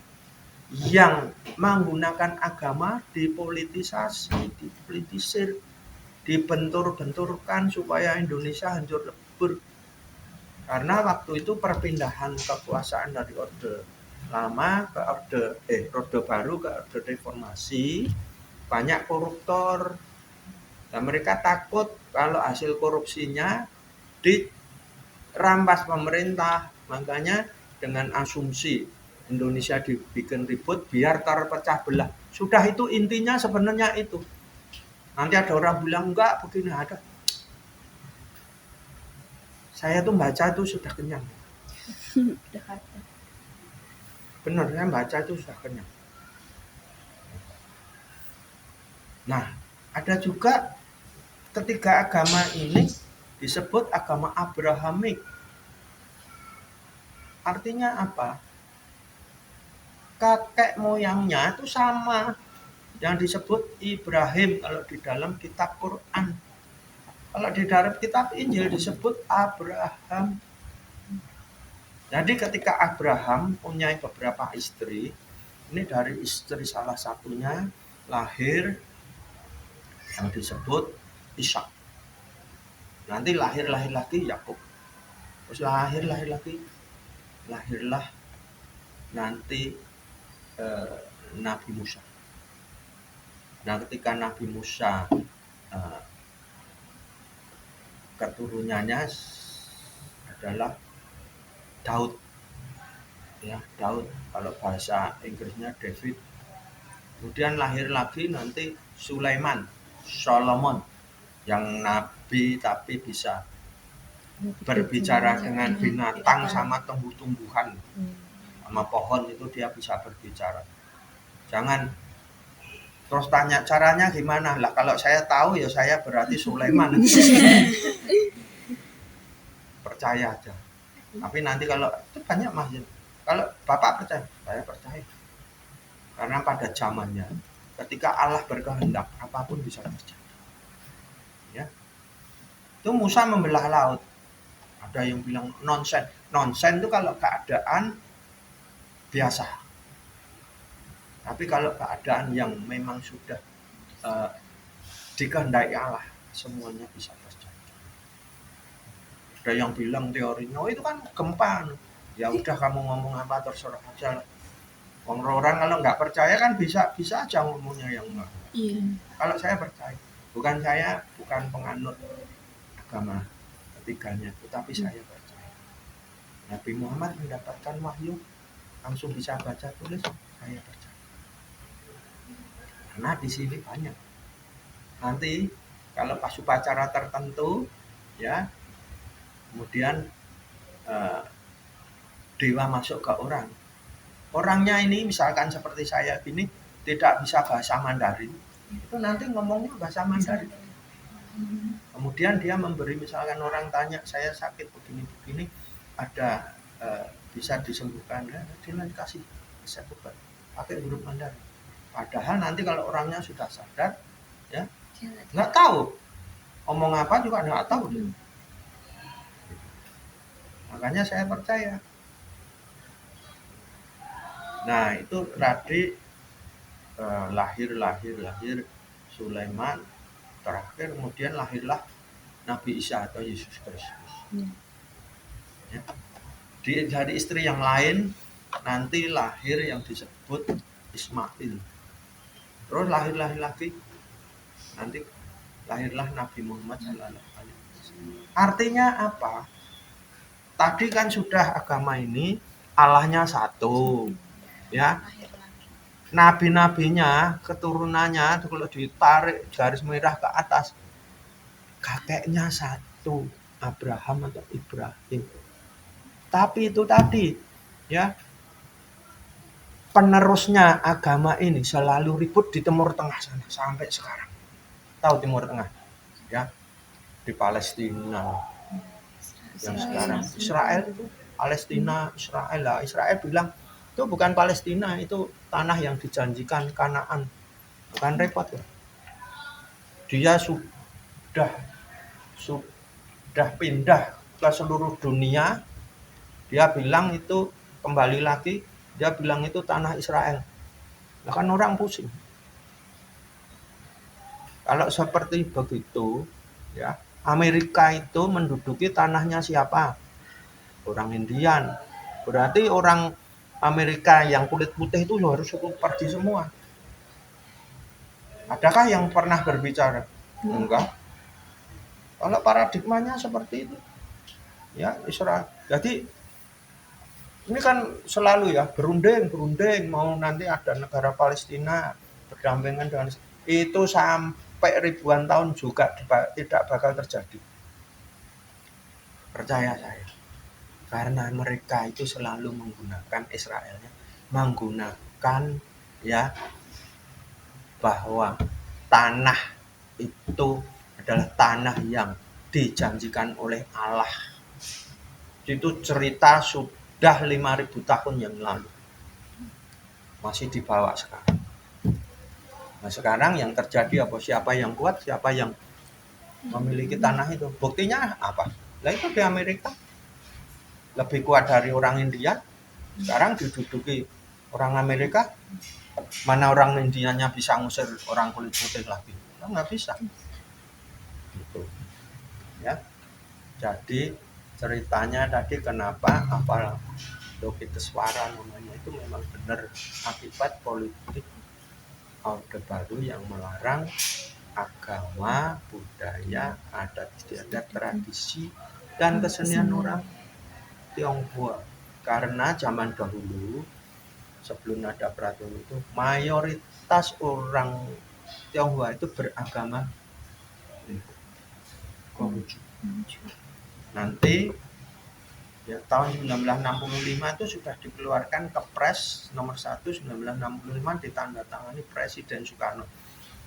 yang menggunakan agama dipolitisasi, dipolitisir, dibentur-benturkan supaya Indonesia hancur lebur. Karena waktu itu perpindahan kekuasaan dari Orde Lama ke Orde Baru ke Orde Reformasi, banyak koruptor. Dan mereka takut kalau hasil korupsinya dirampas pemerintah. Makanya dengan asumsi Indonesia dibikin ribut biar terpecah belah. Sudah itu intinya sebenarnya itu. Nanti ada orang bilang enggak begini ada. Saya tuh baca itu sudah kenyang. Benar, saya baca itu sudah kenyang. Nah, ada juga ketiga agama ini disebut agama Abrahamik. Artinya apa? Kakek moyangnya itu sama. Yang disebut Ibrahim kalau di dalam kitab Quran. Kalau di dalam kitab Injil disebut Abraham. Jadi ketika Abraham punya beberapa istri, ini dari istri salah satunya lahir yang disebut Ishak. Nanti lahir lagi Yakub. Terus lahir lagi, lahirlah nanti Nabi Musa. Nah, ketika Nabi Musa keturunannya adalah Daud. Ya, Daud kalau bahasa Inggrisnya David. Kemudian lahir lagi nanti Sulaiman, Solomon yang nabi tapi bisa berbicara dengan binatang sama tumbuh-tumbuhan. Sama pohon itu dia bisa berbicara. Jangan terus tanya caranya gimana lah, kalau saya tahu ya saya berarti Sulaiman. Percaya aja. Tapi nanti kalau itu banyak mas, kalau Bapak percaya, saya percaya. Karena pada zamannya ketika Allah berkehendak apapun bisa terjadi. Ya. Itu Musa membelah laut. Ada yang bilang nonsen. Nonsen itu kalau keadaan biasa. Tapi kalau keadaan yang memang sudah dikehendaki Allah, semuanya bisa terjadi. Ada yang bilang teorinya, oh itu kan gempa. Ya udah kamu ngomong apa terserah aja. Orang kalau nggak percaya kan bisa aja ngomongnya yang enggak. Iya. Kalau saya percaya, bukan penganut agama ketiganya, tetapi saya percaya. Nabi Muhammad mendapatkan wahyu langsung bisa baca tulis, saya percaya. Karena di sini banyak. Nanti kalau pas upacara tertentu, ya, kemudian dewa masuk ke orang. Orangnya ini misalkan seperti saya ini tidak bisa bahasa Mandarin, itu nanti ngomongnya bahasa Mandarin. Kemudian dia memberi, misalkan orang tanya saya sakit begini, ada bisa disembuhkan, ya, dia nanti kasih resep obat pakai huruf Mandarin. Padahal nanti kalau orangnya sudah sadar, ya nggak tahu omong apa juga nggak tahu. Makanya saya percaya. Nah itu tadi lahir Sulaiman, terakhir kemudian lahirlah Nabi Isa atau Yesus Kristus. Ya. Dari istri yang lain nanti lahir yang disebut Ismail. Terus lahir lagi nanti lahirlah Nabi Muhammad SAW. Artinya apa? Tadi kan sudah agama ini Allahnya satu, ya. Nabi-nabinya, keturunannya kalau ditarik garis merah ke atas, kakeknya satu, Abraham atau Ibrahim. Tapi itu tadi, ya, penerusnya agama ini selalu ribut di Timur Tengah sana sampai sekarang. Tahu Timur Tengah, ya, di Palestina. Yang sekarang Israel itu Palestina, Israel lah. Israel bilang itu bukan Palestina, itu tanah yang dijanjikan Kanaan. Bukan repot ya. Dia sudah pindah ke seluruh dunia. Dia bilang itu kembali lagi, dia bilang itu tanah Israel. Nah, kan orang pusing. Kalau seperti begitu, ya, Amerika itu menduduki tanahnya siapa? Orang Indian. Berarti orang Amerika yang kulit putih itu harus pergi semua. Adakah yang pernah berbicara? Enggak. Kalau paradigmanya seperti itu, ya, Israel. Jadi ini kan selalu ya berunding mau nanti ada negara Palestina berdampingan dengan itu sampai ribuan tahun juga tidak bakal terjadi. Percaya saya. Karena mereka itu selalu menggunakan Israelnya, menggunakan, ya, bahwa tanah itu adalah tanah yang dijanjikan oleh Allah. Itu cerita sudah 5.000 tahun yang lalu. Masih dibawa sekarang. Nah, sekarang yang terjadi apa? Siapa yang kuat, siapa yang memiliki tanah itu? Buktinya apa? Lah itu di Amerika lebih kuat dari orang India. Sekarang diduduki orang Amerika. Mana orang Indianya bisa ngusir orang kulit putih lagi? Nggak bisa. Gitu. Ya. Jadi ceritanya tadi kenapa apa Lokiteswara namanya itu memang benar akibat politik Orde Baru yang melarang agama, budaya, adat istiadat, tradisi dan kesenian orang Tionghoa. Karena zaman dahulu sebelum ada peraturan itu mayoritas orang Tionghoa itu beragama Konghucu. Nanti ya tahun 1965 itu sudah dikeluarkan Kepres nomor 1 1965 ditandatangani Presiden Soekarno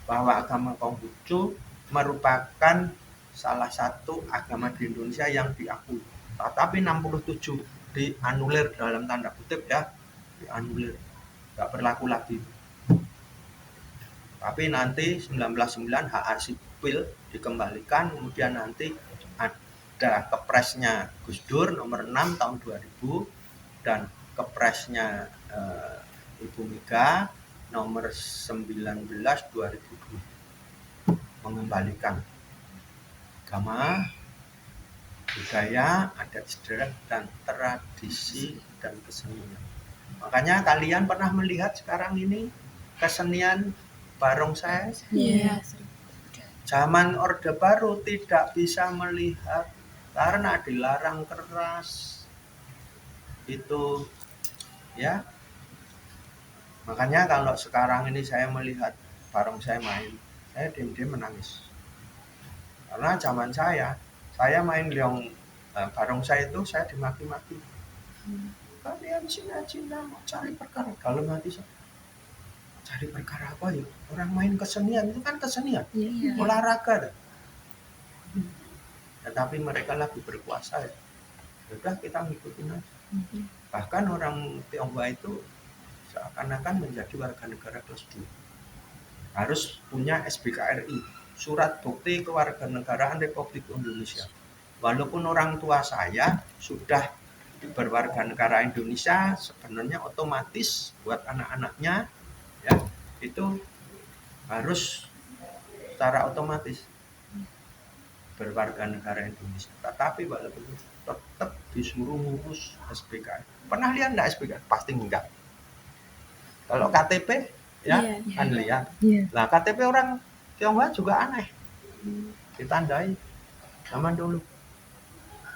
bahwa agama Konghucu merupakan salah satu agama di Indonesia yang diakui. Tetapi 67 dianulir dalam tanda kutip, ya, dianulir, nggak berlaku lagi. Tapi nanti 1999 hak sipil dikembalikan, kemudian nanti ada Kepresnya Gus Dur nomor 6 tahun 2000 dan Kepresnya Ibu Mega nomor 19 2002 mengembalikan agama, budaya, adat istiadat dan tradisi dan kesenian. Makanya kalian pernah melihat sekarang ini kesenian barongsai? Iya. Zaman Orde Baru tidak bisa melihat karena dilarang keras. Itu, ya. Makanya kalau sekarang ini saya melihat barongsai main, saya diam-diam menangis. Karena zaman saya main liong barongsai itu saya dimaki-maki. Kalian Cina mau cari perkara. Kalau nanti saya cari perkara apa ya? Orang main kesenian itu kan kesenian, olahraga. Tetapi mereka lagi berkuasa, ya. Sudah kita ngikutin aja. Bahkan orang Tionghoa itu seakan-akan menjadi warga negara kelas 2. Harus punya SBKRI, surat bukti kewarganegaraan Republik Indonesia. Walaupun orang tua saya sudah berwarga negara Indonesia, sebenarnya otomatis buat anak-anaknya, ya, itu harus secara otomatis berwarga negara Indonesia. Tetapi walaupun tetap disuruh ngurus SPK. Pernah lihat enggak SPK? Pasti enggak. Kalau KTP, ya, kan lihat. Nah, KTP orang Tionghoa juga aneh. Ditandai zaman dulu.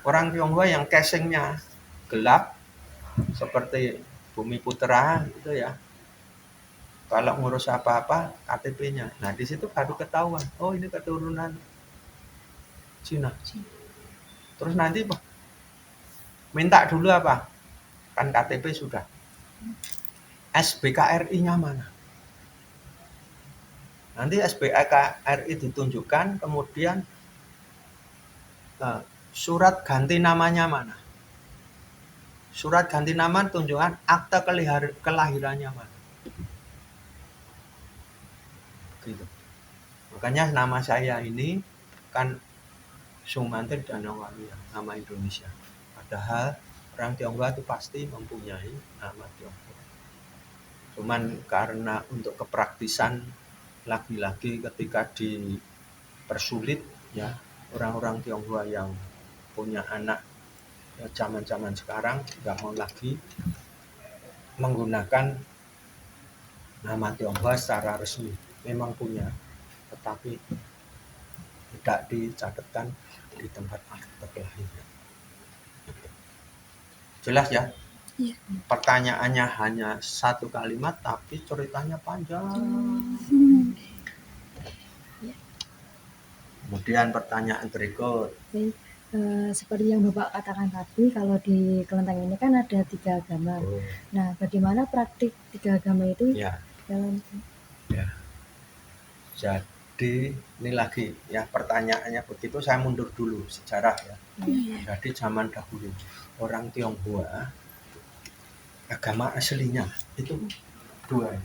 Orang Tionghoa yang casingnya gelap seperti Bumi Putra itu ya. Kalau ngurus apa-apa KTP-nya. Nah, di situ baru ketahuan. Oh, ini keturunan Cina. Terus nanti minta dulu apa? Kan KTP sudah. SBKRI-nya mana? Nanti SBKRI ditunjukkan, kemudian surat ganti namanya mana? Surat ganti nama tunjukkan akta kelahirannya mana? Gitu. Makanya nama saya ini kan Sumantir Danawali, nama Indonesia. Padahal orang Tionghoa itu pasti mempunyai nama Tionghoa. Cuman karena untuk kepraktisan lagi-lagi ketika dipersulit ya, orang-orang Tionghoa yang punya anak ya, zaman-zaman sekarang nggak mau lagi menggunakan nama Tionghoa secara resmi. Memang punya, tetapi tidak dicatatkan di tempat akte kelahiran. Jelas ya? Iya. Pertanyaannya hanya satu kalimat, tapi ceritanya panjang. Kemudian pertanyaan berikut. Seperti yang Bapak katakan tadi, kalau di kelenteng ini kan ada 3 agama. Nah, bagaimana praktik 3 agama itu Ya. dalam Jadi ini lagi ya pertanyaannya begitu, saya mundur dulu sejarah ya. Jadi zaman dahulu orang Tionghoa agama aslinya itu 2.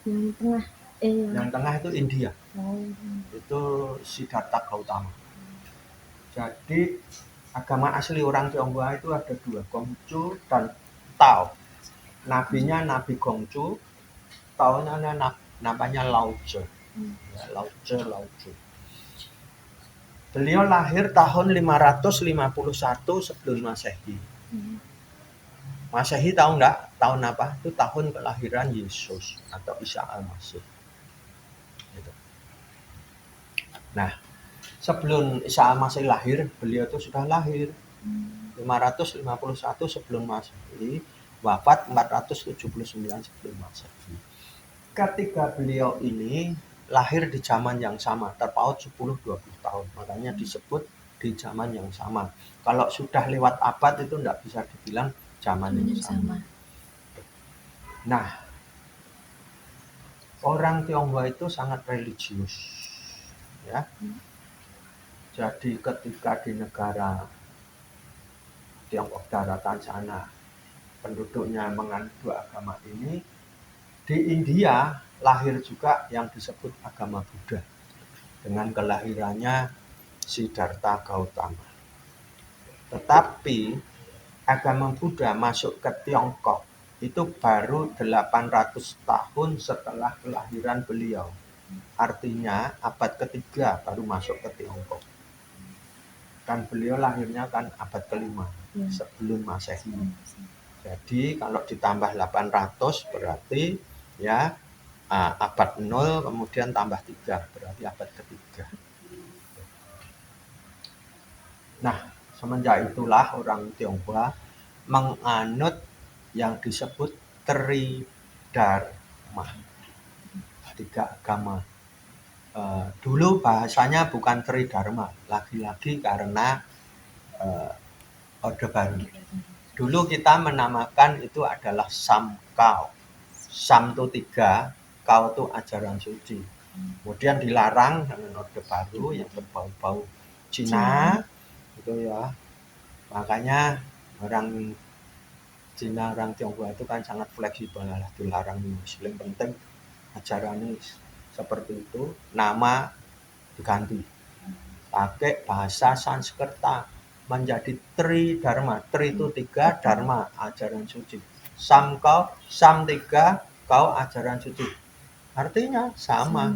yang tengah Yang tengah itu India. oh, Itu Siddhartha Gautama. Jadi agama asli orang Tionghoa itu ada 2, Konghucu dan Tao. Nabinya Nabi Konghucu, Taonya namanya Lao Tzu. Ya, Lao Tzu. Beliau lahir tahun 551 sebelum Masehi. Masehi tahu enggak? Tahun apa? Itu tahun kelahiran Yesus atau Isa Al-Masih. Gitu. Nah, sebelum Isa Al-Masih lahir, beliau itu sudah lahir. 551 sebelum Masehi, wafat 479 sebelum Masehi. Ketika beliau ini lahir di zaman yang sama, terpaut 10-20 tahun, makanya disebut di zaman yang sama. Kalau sudah lewat abad itu tidak bisa dibilang zaman yang sama. Nah, orang Tionghoa itu sangat religius, ya. Jadi ketika di negara Tiongkok daratan sana penduduknya menganut 2 agama ini, di India lahir juga yang disebut agama Buddha dengan kelahirannya Siddhartha Gautama. Tetapi agama Buddha masuk ke Tiongkok itu baru 800 tahun setelah kelahiran beliau. Artinya abad ketiga baru masuk ke Tiongkok. Kan beliau lahirnya kan abad kelima sebelum Masehi. Jadi kalau ditambah 800 berarti ya abad 0 kemudian tambah 3 berarti abad ketiga. Nah, semenjak itulah orang Tionghoa menganut yang disebut Tridharma, 3 agama. Dulu bahasanya bukan Tridharma, lagi-lagi karena Orde Baru. Dulu kita menamakan itu adalah Samkao. Sam itu 3, Kau itu ajaran suci. Kemudian dilarang dengan Orde Baru yang berbau-bau Cina, itu ya. Makanya orang Cina, orang Tionghoa itu kan sangat fleksibel lah, dilarang Muslim, penting ajarannya seperti itu, nama diganti, pakai bahasa Sanskerta menjadi Tridharma. Tri itu 3, Dharma ajaran suci. Samkau, Sam 3, Kau ajaran suci. Artinya sama.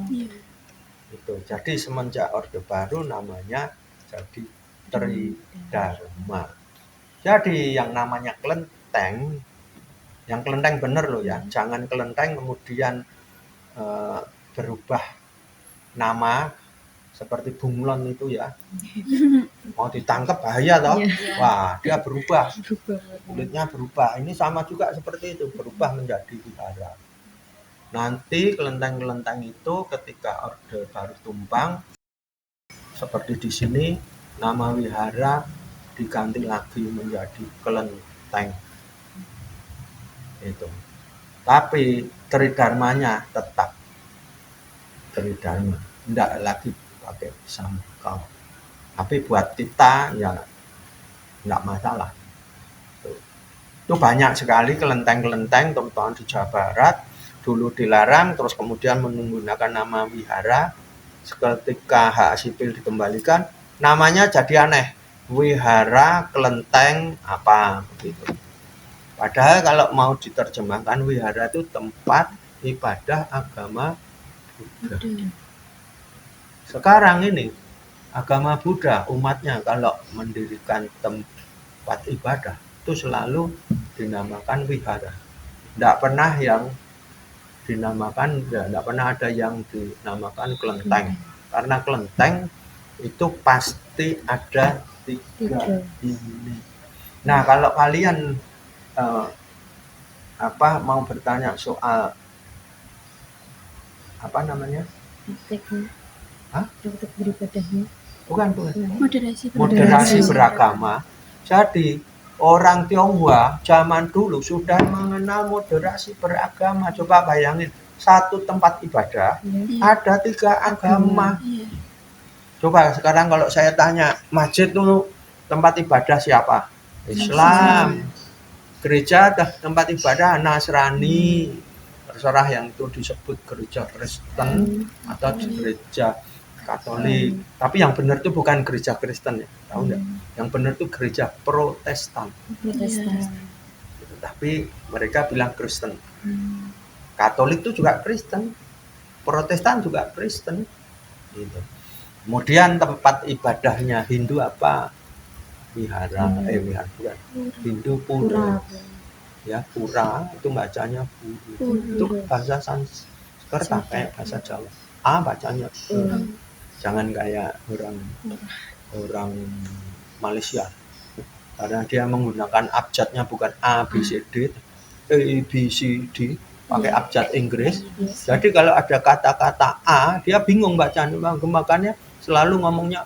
Itu. Jadi semenjak Orde Baru namanya jadi Tridharma. Jadi yang namanya kelenteng, yang kelenteng bener loh ya, jangan kelenteng kemudian berubah nama seperti bunglon itu ya, mau ditangkap bahaya toh. Iya. Wah, dia berubah, Berubah. kulitnya berubah. Ini sama juga seperti itu, berubah menjadi wihara. Nanti kelenteng-kelenteng itu ketika Orde Baru tumbang, seperti di sini, nama wihara diganti lagi menjadi kelenteng. Itu. Tapi tridharmanya tetap tridharma, tidak lagi pakai sangkal. Tapi buat kita ya enggak masalah. Itu banyak sekali kelenteng-kelenteng terutama di Jawa Barat dulu dilarang, terus kemudian menggunakan nama wihara. Ketika hak sipil dikembalikan, namanya jadi aneh, wihara kelenteng apa begitu. Padahal kalau mau diterjemahkan, wihara itu tempat ibadah agama Buddha. Sekarang ini agama Buddha, umatnya kalau mendirikan tempat ibadah itu selalu dinamakan wihara. Tidak pernah yang dinamakan, tidak pernah ada yang dinamakan kelenteng. Karena kelenteng itu pasti ada tiga ini. Nah, kalau kalian mau bertanya soal apa namanya? Praktek beribadahnya. Bukan. Moderasi Beragama. Jadi orang Tionghoa zaman dulu sudah mengenal moderasi beragama. Coba bayangin, satu tempat ibadah ada 3 agama. Iya. Coba sekarang kalau saya tanya, masjid itu tempat ibadah siapa? Islam. Gereja tempat ibadah Nasrani. Terserah yang itu disebut gereja Kristen atau gereja Katolik. Tapi yang benar itu bukan gereja Kristen ya, tahu nggak? Yang benar itu gereja Protestan. Tapi mereka bilang Kristen. Katolik itu juga Kristen, Protestan juga Kristen. Gitu. Kemudian tempat ibadahnya Hindu apa? Wihara, bukan. Hindu pura. Ya, pura itu bacanya pura. Itu bahasa Sanskerta kayak bahasa Jawa. A bacanya pura. Jangan kayak orang Malaysia. Karena dia menggunakan abjadnya bukan A B C D, pakai abjad Inggris. Jadi kalau ada kata-kata A, dia bingung bacanya, makanya selalu ngomongnya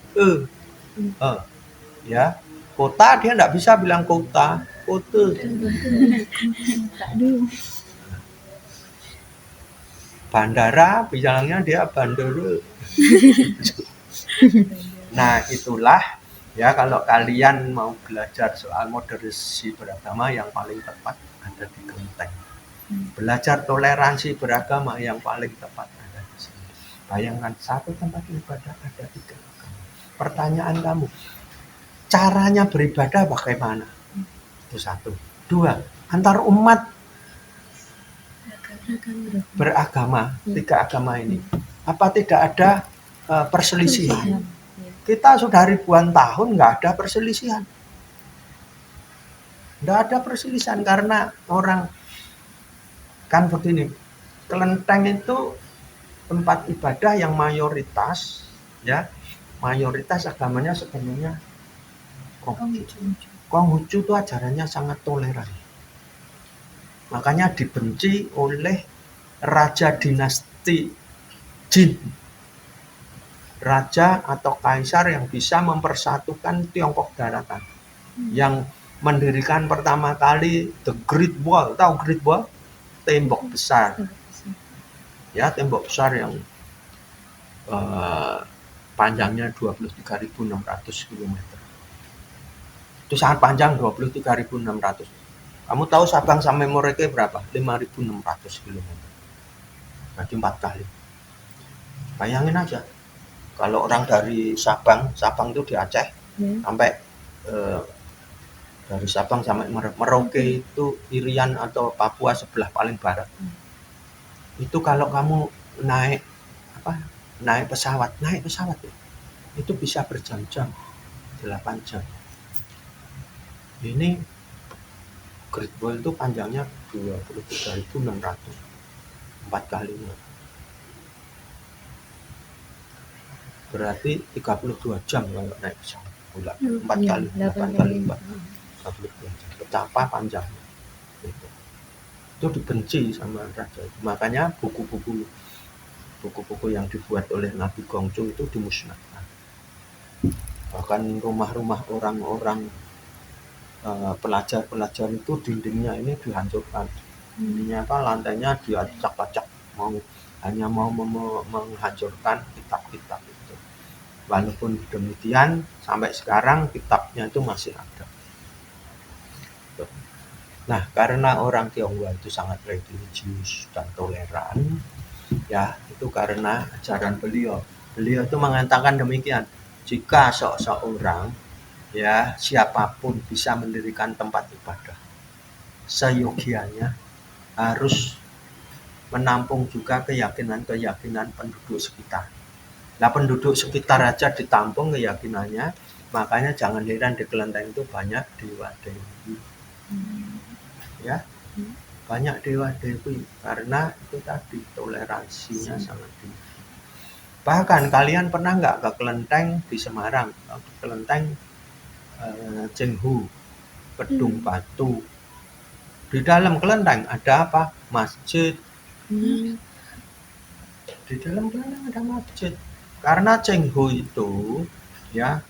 ya. Kota dia enggak bisa bilang kota, bandara bilangnya dia bandara. Nah, itulah ya, kalau kalian mau belajar soal moderasi beragama, yang paling tepat ada di kelenteng. Belajar toleransi beragama, yang paling tepat ada di sini. Bayangkan satu tempat ibadah ada 3 agama. Pertanyaan kamu, caranya beribadah bagaimana? Itu 1. 2, antar umat beragama, 3 agama ini, apa tidak ada perselisihan? Kita sudah ribuan tahun nggak ada perselisihan. Nggak ada perselisihan karena orang kan begini, kelenteng itu tempat ibadah yang mayoritas agamanya sebenarnya Konghucu itu ajarannya sangat toleran. Makanya dibenci oleh raja dinasti Jin. Raja atau kaisar yang bisa mempersatukan Tiongkok daratan. Yang mendirikan pertama kali The Great Wall. Tahu Great Wall? Tembok besar. Ya, tembok besar yang panjangnya 23.600 km. Itu sangat panjang, 23.600. Kamu tahu Sabang sampai Merauke berapa? 5.600 km. Berarti 4 kali. Bayangin aja. Kalau orang dari Sabang itu di Aceh, sampai dari Sabang sampai Merauke itu Irian atau Papua sebelah paling barat. Itu kalau kamu naik pesawat ya, itu bisa berjam-jam, 8 jam. Ini Great Wall itu panjangnya 23.600, 4 kalinya. berarti 32 jam kalau naik pesawat pulang. Hmm, 4 Iya, kali, 8 8 kali kali. 4, 32 jam. Betapa panjangnya. Gitu. Itu dibenci sama raja itu. Makanya buku-buku yang dibuat oleh Nabi Gongcu itu dimusnahkan. Bahkan rumah-rumah orang-orang pelajar-pelajar itu dindingnya ini dihancurkan. Dindingnya apa? Lantainya diacak-acak, hanya mau menghancurkan kitab-kitab itu. Walaupun demikian sampai sekarang kitabnya itu masih ada. Nah, karena orang Tionghoa itu sangat religius dan toleran, ya itu karena ajaran beliau. Beliau itu mengatakan demikian, jika seseorang ya siapapun bisa mendirikan tempat ibadah, seyogianya harus menampung juga keyakinan-keyakinan penduduk sekitar. Nah, penduduk sekitar aja ditampung keyakinannya, makanya jangan heran di kelenteng itu banyak dewa-dewi. Ya, banyak dewa-dewi karena itu tadi toleransinya sangat tinggi. Bahkan kalian pernah nggak ke kelenteng di Semarang, ke kelenteng Cenghu, Kedung Batu. Di dalam kelenteng ada apa? Masjid. Di dalam kelenteng ada masjid. Karena Cenghu itu ya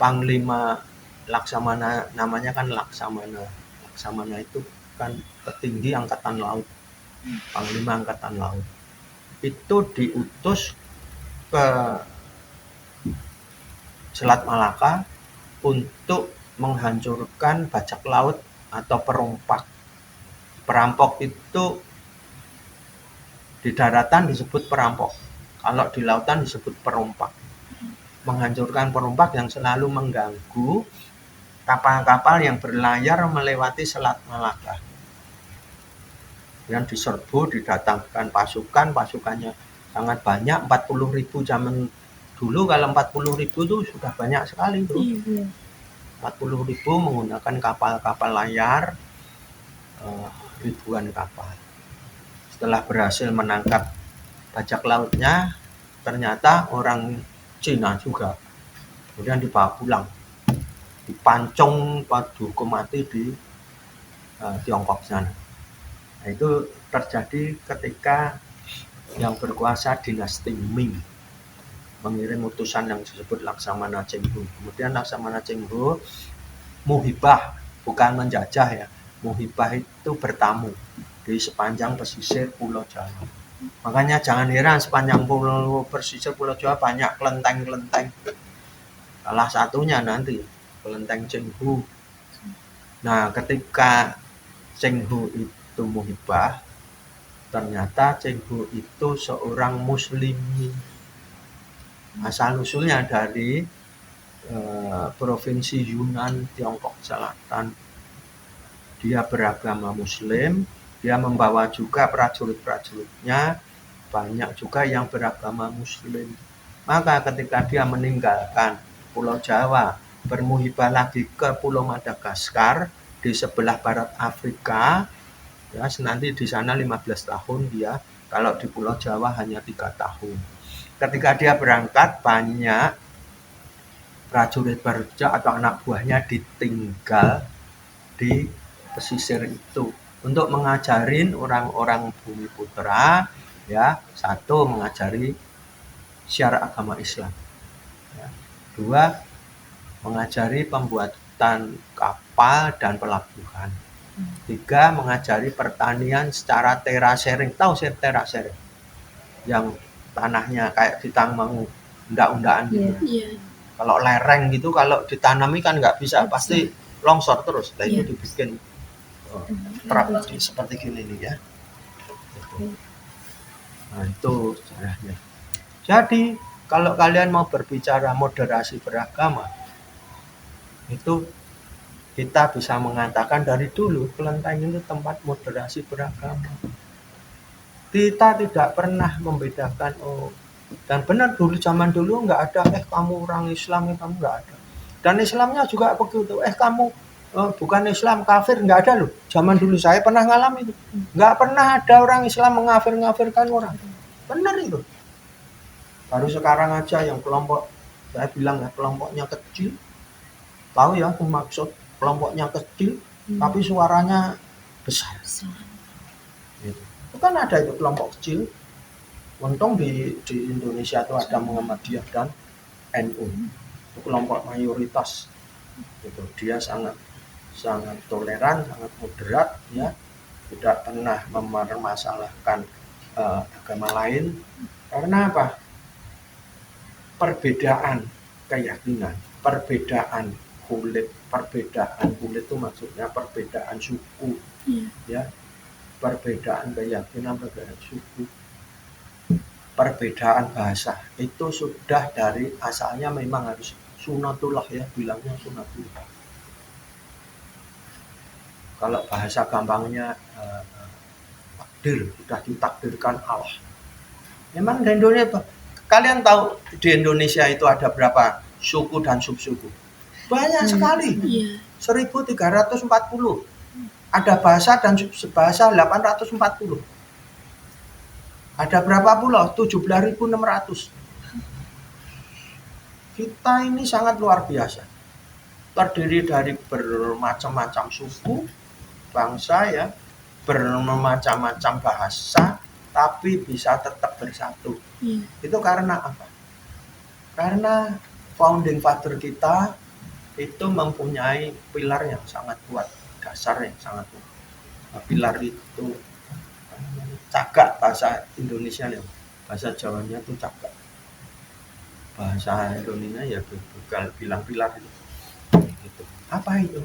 Panglima Laksamana, namanya kan Laksamana. Laksamana itu kan petinggi angkatan laut, Panglima Angkatan Laut. Itu diutus ke Selat Malaka untuk menghancurkan bajak laut atau perompak. Perampok itu di daratan disebut perampok, kalau di lautan disebut perompak. Menghancurkan perompak yang selalu mengganggu kapal-kapal yang berlayar melewati Selat Malaka. Yang diserbu, didatangkan pasukannya sangat banyak, 40.000 zaman dulu. Kalau 40.000 itu sudah banyak sekali tuh. 40.000 menggunakan kapal-kapal layar, ribuan kapal. Setelah berhasil menangkap bajak lautnya, ternyata orang Cina juga. Kemudian dibawa pulang, dipancung, dihukum mati di Tiongkok sana. Nah, itu terjadi ketika yang berkuasa dinasti Ming mengirim utusan yang disebut Laksamana Chenghu. Kemudian Laksamana Chenghu muhibah, bukan menjajah ya. Muhibah itu bertamu di sepanjang pesisir Pulau Jawa. Makanya jangan heran sepanjang pesisir Pulau Jawa banyak kelenteng-kelenteng. Salah satunya nanti kelenteng Chenghu. Nah, ketika Chenghu itu muhibah, ternyata Chenghu itu seorang Muslimi. Asal-usulnya dari provinsi Yunnan, Tiongkok Selatan. Dia beragama Muslim, dia membawa juga prajurit-prajuritnya, banyak juga yang beragama Muslim. Maka ketika dia meninggalkan Pulau Jawa, bermuhibah lagi ke Pulau Madagaskar di sebelah barat Afrika, ya nanti di sana 15 tahun dia, kalau di Pulau Jawa hanya 3 tahun. Ketika dia berangkat, banyak prajurit-prajurit atau anak buahnya ditinggal di pesisir itu untuk mengajarin orang-orang Bumi Putra, ya, satu mengajari syiar agama Islam, ya. Dua, mengajari pembuatan kapal dan pelabuhan. Tiga, mengajari pertanian secara terasering. Tahu sih terasering? Yang tanahnya kayak ditambang undak-undakan gitu. Iya. Kalau lereng gitu, kalau ditanami kan nggak bisa, pasti longsor terus. Nah, itu dibikin trap seperti gini nih ya. Nah, itu caranya. Jadi kalau kalian mau berbicara moderasi beragama, itu kita bisa mengatakan dari dulu kelenteng itu tempat moderasi beragama. Kita tidak pernah membedakan, dan benar dulu zaman dulu nggak ada kamu orang Islam, kamu nggak ada. Dan Islamnya juga begitu, kamu bukan Islam, kafir, nggak ada loh. Zaman dulu saya pernah ngalami itu, nggak pernah ada orang Islam mengafir-ngafirkan orang. Benar itu. Baru sekarang aja yang kelompok, saya bilang ya kelompoknya kecil, tahu ya aku maksud kelompoknya kecil, tapi suaranya besar. Gitu. Itu kan ada itu kelompok kecil. Untung di Indonesia itu ada Muhammadiyah dan NU. Itu kelompok mayoritas. Gitu. Dia sangat toleran, sangat moderat, ya, tidak pernah mempermasalahkan agama lain. Karena apa? Perbedaan keyakinan, perbedaan kulit itu maksudnya perbedaan suku, ya, perbedaan keyakinan, perbedaan suku, perbedaan bahasa itu sudah dari asalnya memang harus sunatullah, ya, bilangnya sunatullah. Kalau bahasa gampangnya takdir, sudah ditakdirkan Allah. Memang di Indonesia, kalian tahu di Indonesia itu ada berapa suku dan subsuku? Banyak sekali. 1340. Ada bahasa dan subbahasa 840. Ada berapa pulau? 17.600. Kita ini sangat luar biasa. Terdiri dari bermacam-macam suku, bangsa, ya, bermacam-macam bahasa, tapi bisa tetap bersatu. Itu karena apa? Karena founding father kita itu mempunyai pilar yang sangat kuat, dasar yang sangat kuat. Nah, pilar itu cagak, bahasa Indonesia, ya, bahasa Jawanya itu cagak. Bahasa Indonesia ya bilang pilar itu. Gitu. Apa itu?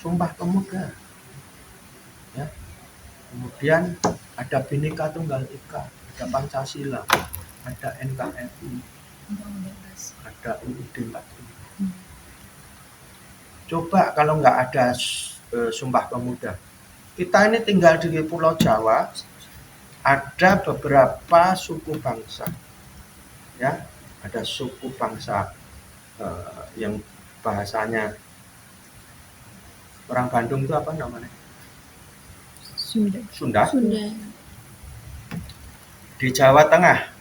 Sumpah Pemuda. Ya. Kemudian ada Bhinneka Tunggal Ika, ada Pancasila, ada NKRI, ada UUD 45. Coba kalau nggak ada Sumpah Pemuda, kita ini tinggal di Pulau Jawa, ada beberapa suku bangsa, ya, ada suku bangsa yang bahasanya orang Bandung itu apa namanya? Sunda. Di Jawa Tengah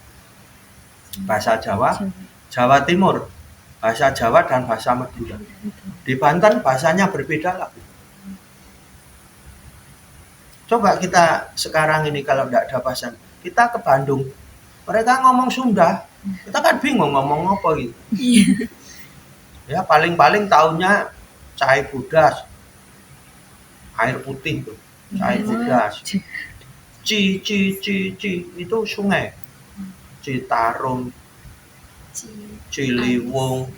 bahasa Jawa, Jawa Timur bahasa Jawa dan bahasa Madura. Di Banten bahasanya berbeda lagi. Coba kita sekarang ini kalau tidak ada bahasa, kita ke Bandung, mereka ngomong Sunda, kita kan bingung ngomong apa gitu. Ya, paling-paling taunya cai budas, air putih tuh, cai budas. Ci itu sungai. Citarum, Ciliwung.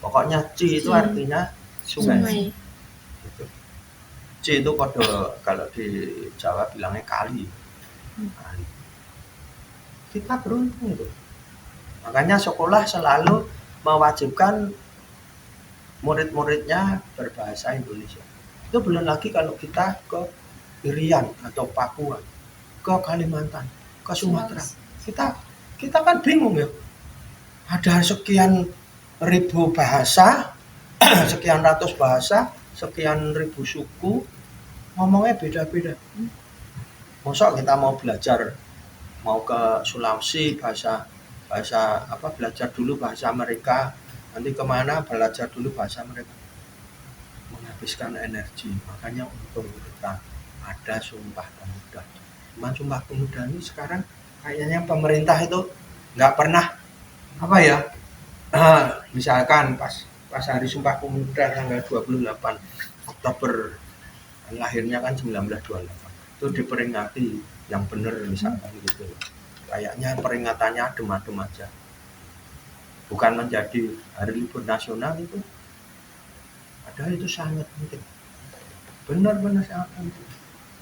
Pokoknya Ci itu artinya sungai. Gitu. Ci itu kode, kalau di Jawa bilangnya kali. Kali. Kita beruntung itu. Makanya sekolah selalu mewajibkan murid-muridnya berbahasa Indonesia. Itu belum lagi kalau kita ke Irian atau Papua, ke Kalimantan, ke Sumatera. Kita kan bingung ya. Ada sekian ribu bahasa, sekian ratus bahasa, sekian ribu suku, ngomongnya beda-beda. Masa kita mau belajar, mau ke Sulawesi bahasa apa, belajar dulu bahasa mereka, nanti kemana belajar dulu bahasa mereka, menghabiskan energi. Makanya untuk kita ada Sumpah Pemuda. Cuman Sumpah Pemuda ini sekarang kayaknya pemerintah itu nggak pernah apa ya, misalkan pas hari Sumpah Pemuda tanggal 28 Oktober, lahirnya kan 1928, itu diperingati yang benar misalkan gitu. Kayaknya peringatannya adem-adem aja, bukan menjadi hari libur nasional itu. Padahal itu sangat penting, benar-benar sangat penting.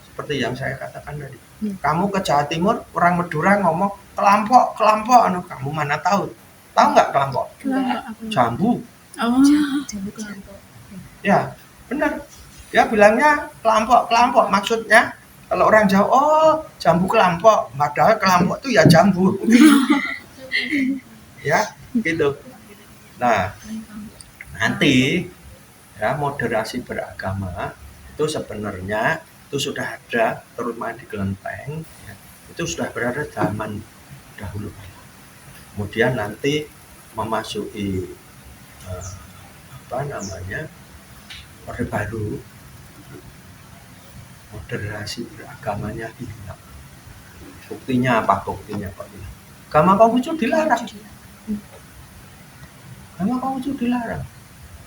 Seperti yang saya katakan tadi, kamu ke Jawa Timur, orang Madura ngomong kelampok, kamu mana tahu nggak kelampok? Jambu. Jambu kelampok. Ya, benar. Dia bilangnya kelampok, maksudnya kalau orang Jawa, oh jambu kelampok, padahal kelampok itu ya jambu. Ya, gitu. Nah, nanti ya moderasi beragama itu sebenarnya itu sudah ada, terutama di Kelenteng, ya, itu sudah berada zaman dahulu. kemudian nanti memasuki Orde Baru, moderasi beragamanya hilang. Buktinya apa? Buktinya kok hilang? Agama Konghucu dilarang. Agama Konghucu dilarang.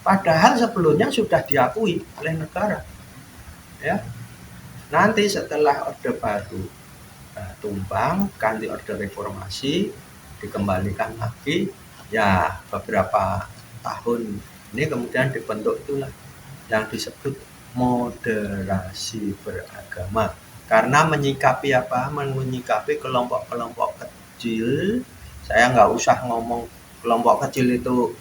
Padahal sebelumnya sudah diakui oleh negara. Ya. Nanti setelah Orde Baru tumbang, ganti Orde Reformasi, dikembalikan lagi, ya beberapa tahun ini kemudian dibentuk itulah yang disebut moderasi beragama. Karena menyikapi apa? Menyikapi kelompok-kelompok kecil. Saya nggak usah ngomong kelompok kecil itu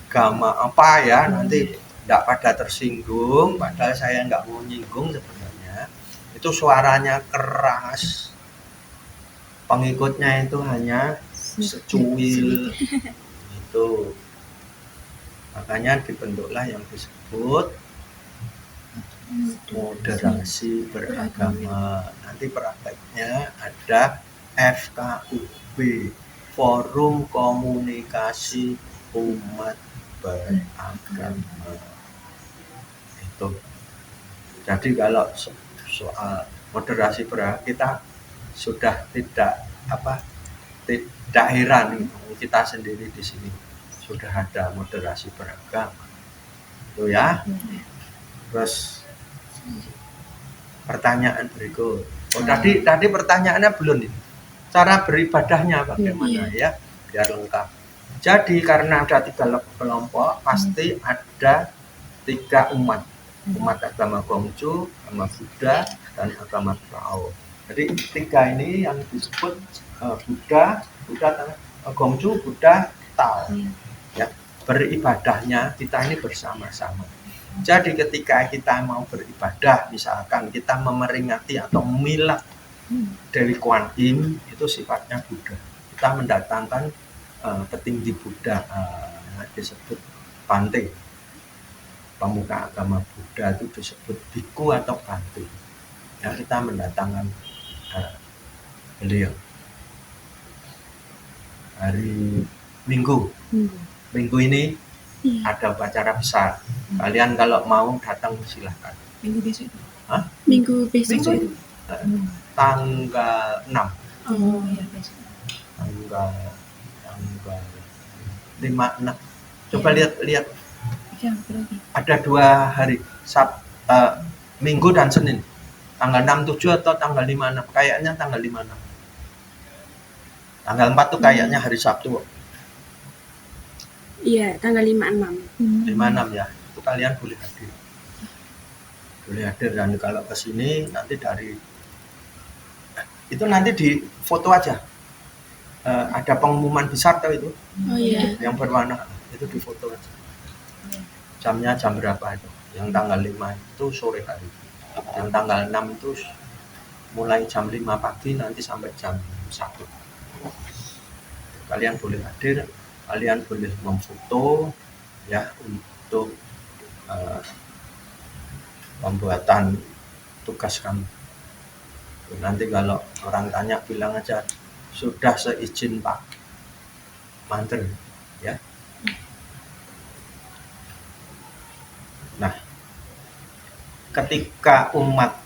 agama apa ya, nanti tidak pada tersinggung, padahal saya nggak mau nyinggung sebenarnya. Itu suaranya keras, pengikutnya itu hanya secuil itu. Makanya dibentuklah yang disebut moderasi beragama. Nanti prakteknya ada FKUB, Forum Komunikasi Umat Beragama. Itu. Jadi kalau soal moderasi beragama, kita sudah tidak heran, kita sendiri di sini sudah ada moderasi beragama. Itu ya. Terus pertanyaan berikut. Tadi pertanyaannya belum ini. Cara beribadahnya bagaimana ya? Biar lengkap. Jadi karena ada 3 kelompok, pasti ada 3 umat. Umat agama Konghucu, agama Buddha, dan agama Tao. Jadi 3 ini yang disebut Buddha, Konghucu, Buddha, Tao. Ya, beribadahnya kita ini bersama-sama. Jadi ketika kita mau beribadah, misalkan kita memeringati atau milad Dewi Kuan Yin, itu sifatnya Buddha. Kita mendatangkan petinggi Buddha, disebut Bante. Pemuka agama Buddha itu disebut biku atau Bante. Ya, kita mendatangkan beliau. Hari Minggu ini ada upacara besar. Kalian kalau mau datang silahkan. Minggu besok. Hah? Minggu besok. Tanggal 6. Oh ya besok. Tanggal 5-6. Coba lihat. Ya, berarti. Ada 2 hari, Minggu dan Senin. Tanggal 6-7 atau tanggal 5-6? Kayaknya tanggal 5-6. Tanggal 4 tuh kayaknya hari Sabtu. Iya, tanggal 5-6. 5-6 ya. Itu kalian boleh hadir. Dan kalau ke sini nanti itu nanti di foto aja. Ada pengumuman besar tuh itu. Oh iya. Yang berwarna itu di foto aja. Jamnya jam berapa itu? Yang tanggal 5 itu sore hari. Yang tanggal 6 itu mulai jam 5 pagi nanti sampai jam 1. Kalian boleh hadir, kalian boleh memfoto ya untuk pembuatan tugas kamu. Nanti kalau orang tanya bilang aja sudah seizin Pak Mantri ya. Nah, ketika umat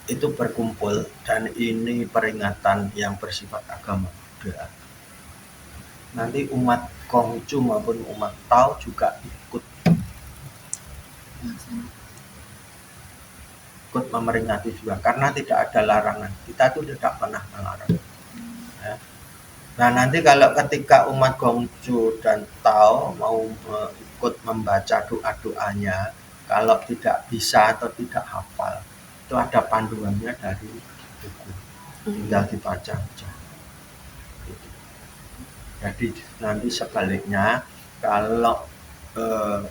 itu berkumpul dan ini peringatan yang bersifat agama Buddha, nanti umat Konghucu maupun umat Tao juga ikut memeringati juga, karena tidak ada larangan. Kita itu tidak pernah melarang. Ya. Nah, nanti kalau ketika umat Konghucu dan Tao mau ikut membaca doa-doanya, kalau tidak bisa atau tidak hafal, itu ada panduannya dari buku, tinggal dibaca aja. Jadi nanti sebaliknya, kalau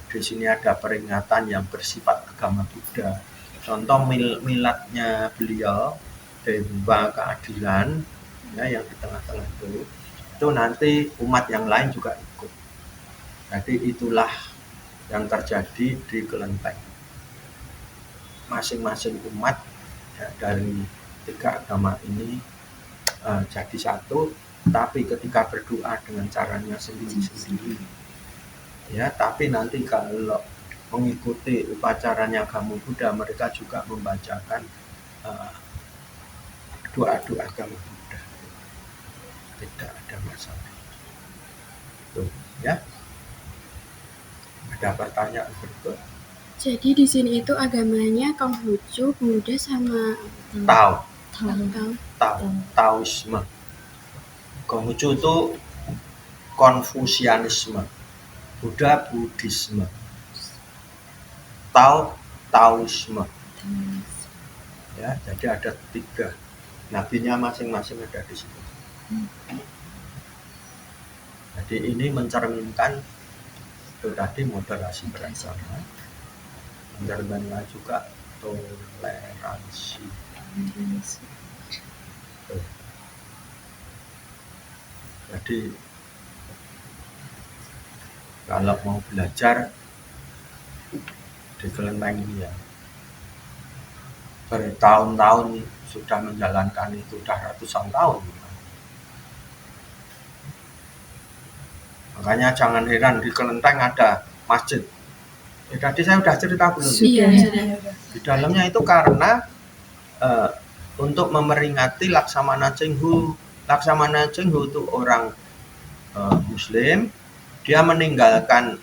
di sini ada peringatan yang bersifat agama Buddha, contoh miladnya beliau, Dewa Keadilan, ya, yang di tengah-tengah itu nanti umat yang lain juga ikut. Jadi itulah yang terjadi di kelenteng. Masing-masing umat ya, dari 3 agama ini jadi satu, tapi ketika berdoa dengan caranya sendiri-sendiri. Ya, tapi nanti kalau mengikuti upacaranya agama Buddha, mereka juga membacakan doa-doa agama Buddha. Tidak ada masalah. Tuh, ya. Ada pertanyaan berikut? Jadi di sini itu agamanya Konghucu, Buddha sama Tao, Taoisme. Konghucu itu Konfusianisme, Buddha Buddhisme, Tao Taoisme. Ya, jadi ada 3. Nabinya masing-masing ada di situ. Jadi ini mencerminkan itu tadi moderasi beragama, mencerminkan juga toleransi. Jadi kalau mau belajar di kelenteng ini ya, bertahun-tahun sudah menjalankan itu, sudah ratusan tahun. Makanya jangan heran di kelenteng ada masjid. Tadi saya sudah cerita belum? Iya. Di dalamnya itu karena untuk memeringati Laksamana Chenghu. Laksamana Chenghu itu orang Muslim, dia meninggalkan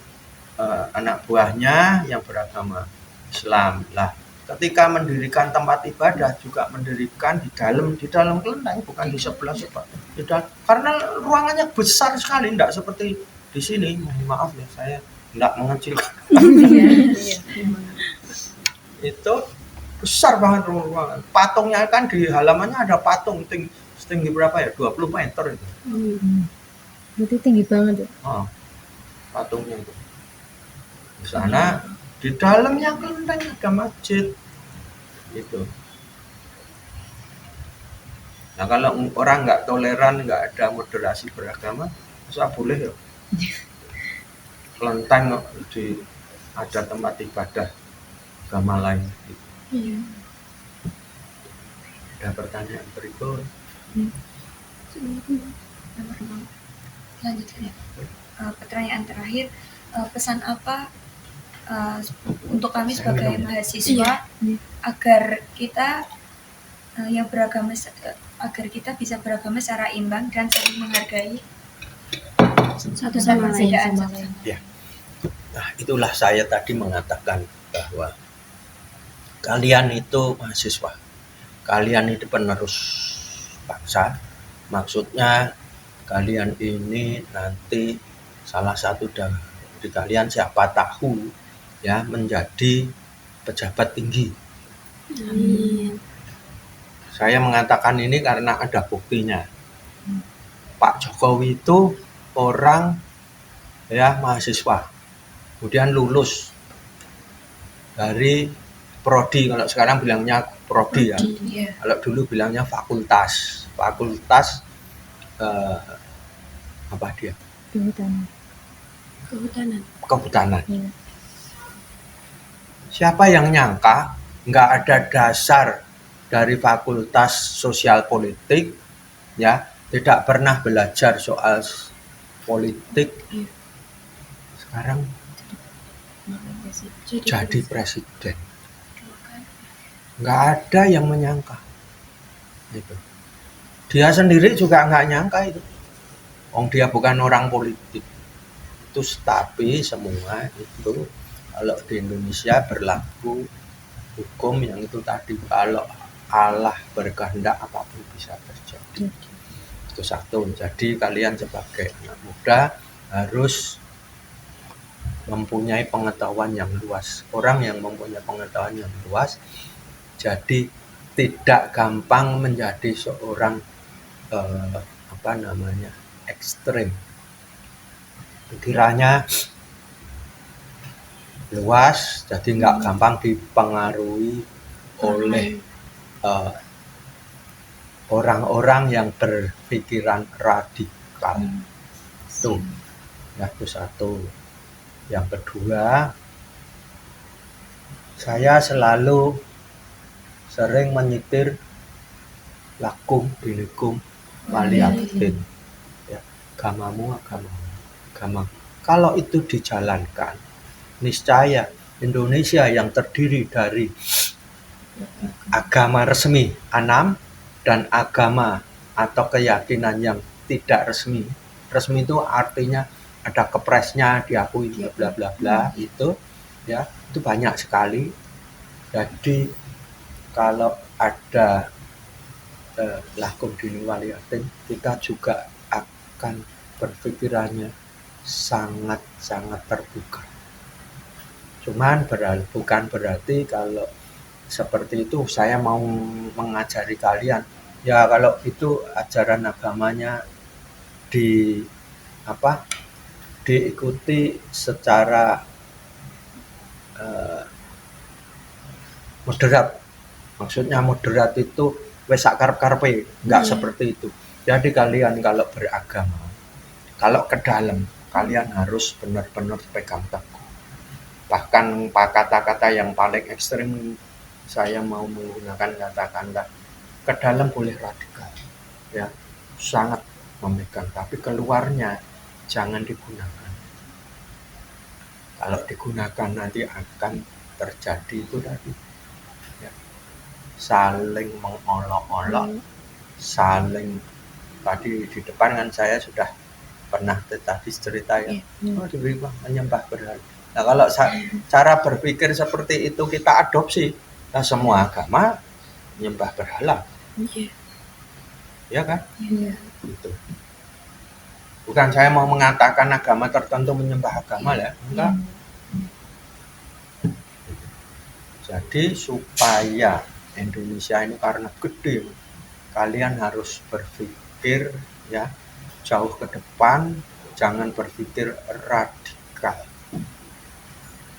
anak buahnya yang beragama Islam. Lah, ketika mendirikan tempat ibadah juga mendirikan di dalam kelenteng, bukan di sebelah. Karena ruangannya besar sekali, tidak seperti di sini. Maaf ya, saya tidak mengecilkan. Itu besar banget ruangan. Patungnya kan di halamannya ada patung setinggi berapa ya? 20 meter itu. Berarti tinggi banget ya? Patungnya itu. Di sana di dalamnya kelenteng ada masjid. Itu. Nah, kalau orang nggak toleran, nggak ada moderasi beragama, masa boleh ya? Kelenteng ada tempat ibadah agama lain. Gitu. Iya. Ada pertanyaan berikut? Lanjutkan ya. Pertanyaan terakhir, pesan apa untuk kami sebagai mahasiswa agar kita agar kita bisa beragama secara imbang dan saling menghargai Satu sama lain. Ya. Nah, itulah saya tadi mengatakan bahwa kalian itu mahasiswa, kalian itu penerus bangsa. Maksudnya kalian ini nanti salah satu dari kalian siapa tahu ya menjadi pejabat tinggi. Amin. Saya mengatakan ini karena ada buktinya. Pak Jokowi itu orang ya mahasiswa, kemudian lulus dari prodi, kalau sekarang bilangnya prodi ya. Kalau dulu bilangnya fakultas apa dia? Kehutanan. Iya. Siapa yang nyangka nggak ada dasar dari fakultas sosial politik ya, tidak pernah belajar soal politik, sekarang jadi presiden. Nggak ada yang menyangka itu. Dia sendiri juga nggak nyangka itu. Dia bukan orang politik. Itu tapi semua itu kalau di Indonesia berlaku hukum yang itu tadi, kalau Allah berkehendak apapun bisa terjadi. Itu satu. Jadi kalian sebagai anak muda harus mempunyai pengetahuan yang luas. Orang yang mempunyai pengetahuan yang luas jadi tidak gampang menjadi seorang ekstrem. Pikirannya luas, jadi nggak gampang dipengaruhi oleh orang-orang yang berpikiran radikal. Itu satu. Yang kedua, saya selalu sering menyetir lakum dinikum waliabdin. agamamu, agama. Kalau itu dijalankan, niscaya Indonesia yang terdiri dari agama resmi 6 dan agama atau keyakinan yang tidak resmi. Resmi itu artinya ada kepresnya, diakui bla bla bla bla, itu ya, itu banyak sekali. Jadi kalau ada lakum dini waliyatin, kita juga akan berpikirannya sangat-sangat terbuka. Cuman bukan berarti kalau seperti itu saya mau mengajari kalian. Ya kalau itu ajaran agamanya diikuti secara moderat. Maksudnya moderat itu wes karep-karepe, enggak seperti itu. Jadi kalian kalau beragama, kalau ke dalam, kalian harus benar-benar pegang teguh. Bahkan kata-kata yang paling ekstrim, saya mau menggunakan kata-kata ke dalam boleh radikal, ya, sangat memegang, tapi keluarnya jangan digunakan. Kalau digunakan nanti akan terjadi itu tadi, ya, saling mengolok-olok, saling, tadi di depan kan saya sudah pernah tadi cerita ya, menyembah berhala. Nah kalau cara berpikir seperti itu kita adopsi, nah semua agama menyembah berhala, ya kan? Gitu. Bukan saya mau mengatakan agama tertentu menyembah agama ya, enggak. Jadi supaya Indonesia ini karena gede, kalian harus berpikir ya jauh ke depan, jangan berpikir radikal.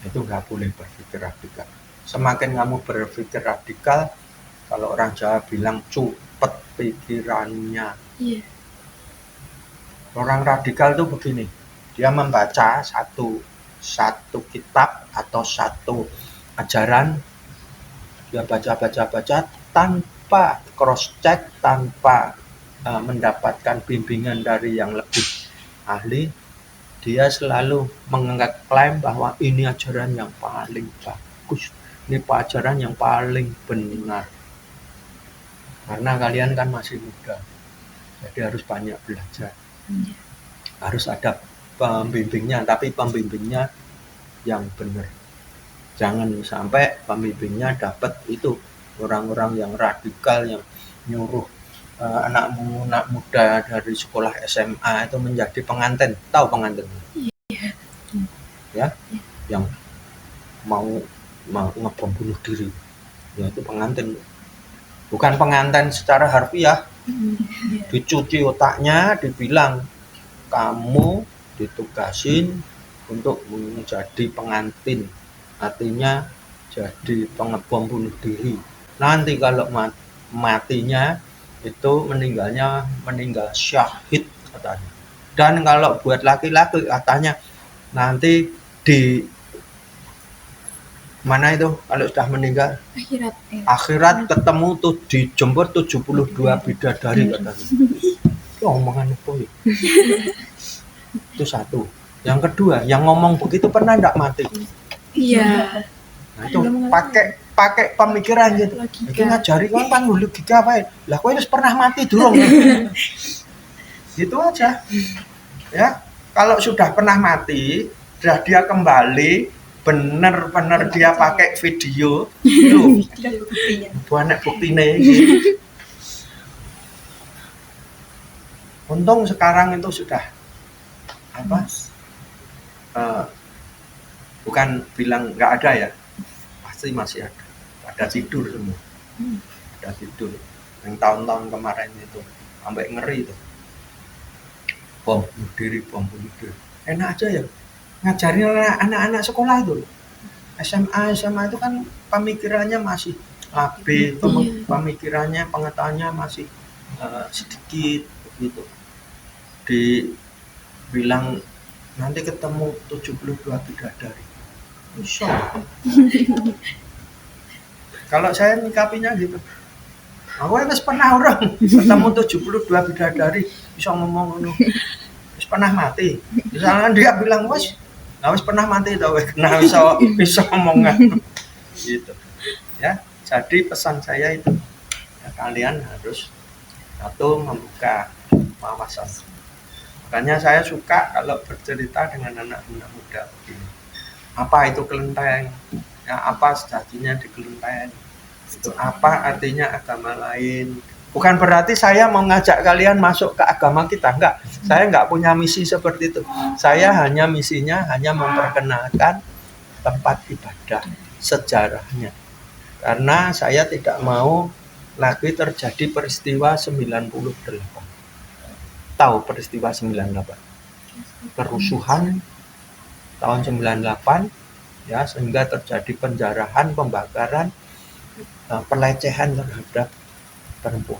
Itu nggak boleh berpikir radikal. Semakin kamu berpikir radikal, kalau orang Jawa bilang cupet pikirannya. Orang radikal itu begini, dia membaca satu kitab atau satu ajaran, dia baca tanpa cross check, tanpa mendapatkan bimbingan dari yang lebih ahli. Dia selalu mengklaim bahwa ini ajaran yang paling bagus, ini ajaran yang paling benar. Karena kalian kan masih muda, jadi harus banyak belajar. Harus ada pembimbingnya, tapi pembimbingnya yang benar. Jangan sampai pembimbingnya dapat itu orang-orang yang radikal, yang nyuruh anak muda dari sekolah SMA itu menjadi pengantin. Tahu pengantin? Ya, yang mau ngebom bunuh diri, ya itu pengantin. Bukan pengantin secara harfiah, dicuci otaknya, dibilang kamu ditugasin untuk menjadi pengantin, artinya jadi pengebom bunuh diri. Nanti kalau matinya itu meninggal syahid katanya. Dan kalau buat laki-laki katanya nanti di mana itu kalau sudah meninggal akhirat ketemu tuh dijemput 72 bidadari katanya. Ya omongan apa ya? Itu satu. Yang kedua, yang ngomong begitu pernah enggak mati? Iya. Nah itu pakai pemikiran gitu. Iki ngajari kan logika apa ya? Lah kowe wis pernah mati durung. Gitu aja. Ya, kalau sudah pernah mati, sudah dia kembali, bener-bener dia pakai video, itu banyak buktinya. Untung sekarang itu sudah bukan bilang nggak ada ya, pasti masih ada. Pada tidur semua, ada tidur. Yang tahun-tahun kemarin itu sampai ngeri itu, bom bunuh diri. Enak aja ya ngajarin anak-anak sekolah itu. SMA itu kan pemikirannya masih labil, pemikirannya, pengetahuannya masih sedikit gitu. Dibilang nanti ketemu 72 bidadari. Insya Allah. Kalau saya nyikapinya gitu, aku harus pernah orang ketemu 72 bidadari bisa ngomong ngono. pernah mati. Misalnya dia bilang wis pernah mati tau kena bisa omongan gitu. Ya, jadi pesan saya itu ya, kalian harus satu membuka wawasan. Makanya saya suka kalau bercerita dengan anak-anak muda begini. Apa itu kelenteng? Ya, apa sejatinya di kelenteng? Itu apa artinya agama lain? Bukan berarti saya mau ngajak kalian masuk ke agama kita, enggak. Saya enggak punya misi seperti itu. Saya hanya misinya hanya memperkenalkan tempat ibadah, sejarahnya. Karena saya tidak mau lagi terjadi peristiwa 98. Tahu peristiwa 98? Kerusuhan tahun 98 ya, sehingga terjadi penjarahan, pembakaran, pelecehan terhadap perempuan.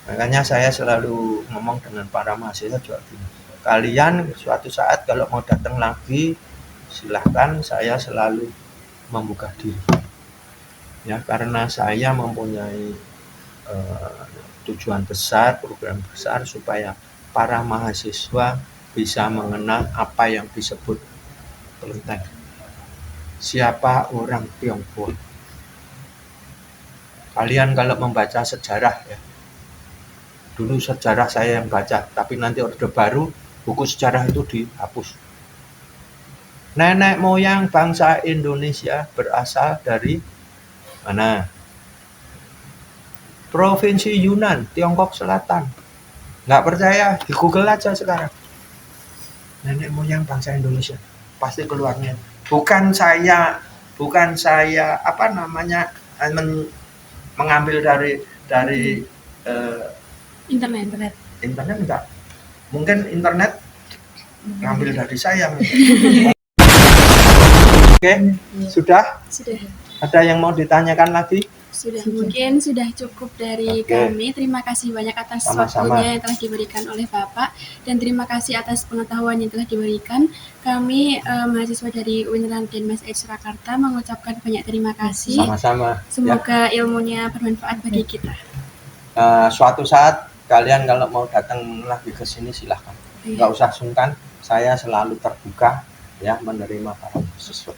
Makanya saya selalu ngomong dengan para mahasiswa juga gini, kalian suatu saat kalau mau datang lagi silahkan, saya selalu membuka diri ya, karena saya mempunyai tujuan besar, program besar supaya para mahasiswa bisa mengenal apa yang disebut kelenteng. Siapa orang Tionghoa? Kalian kalau membaca sejarah ya, dulu sejarah saya yang baca, tapi nanti Orde Baru buku sejarah itu dihapus. Nenek moyang bangsa Indonesia berasal dari mana? Provinsi Yunnan, Tiongkok Selatan. Nggak percaya, di Google aja sekarang. Nenek moyang bangsa Indonesia, pasti keluarnya. Bukan saya apa namanya mengambil dari Internet. internet enggak. Mungkin internet ngambil dari saya. Oke, sudah? Sudah. Ada yang mau ditanyakan lagi? Sudah, mungkin sudah cukup dari Oke. kami. Terima kasih banyak atas Sama-sama. waktunya yang telah diberikan oleh Bapak, dan terima kasih atas pengetahuan yang telah diberikan. Kami mahasiswa dari UIN Raden Mas Said Surakarta mengucapkan banyak terima kasih. Sama-sama. Ya. Semoga ilmunya bermanfaat bagi kita. Suatu saat kalian kalau mau datang lagi ke sini silahkan. Nggak usah sungkan, saya selalu terbuka ya menerima para mahasiswa.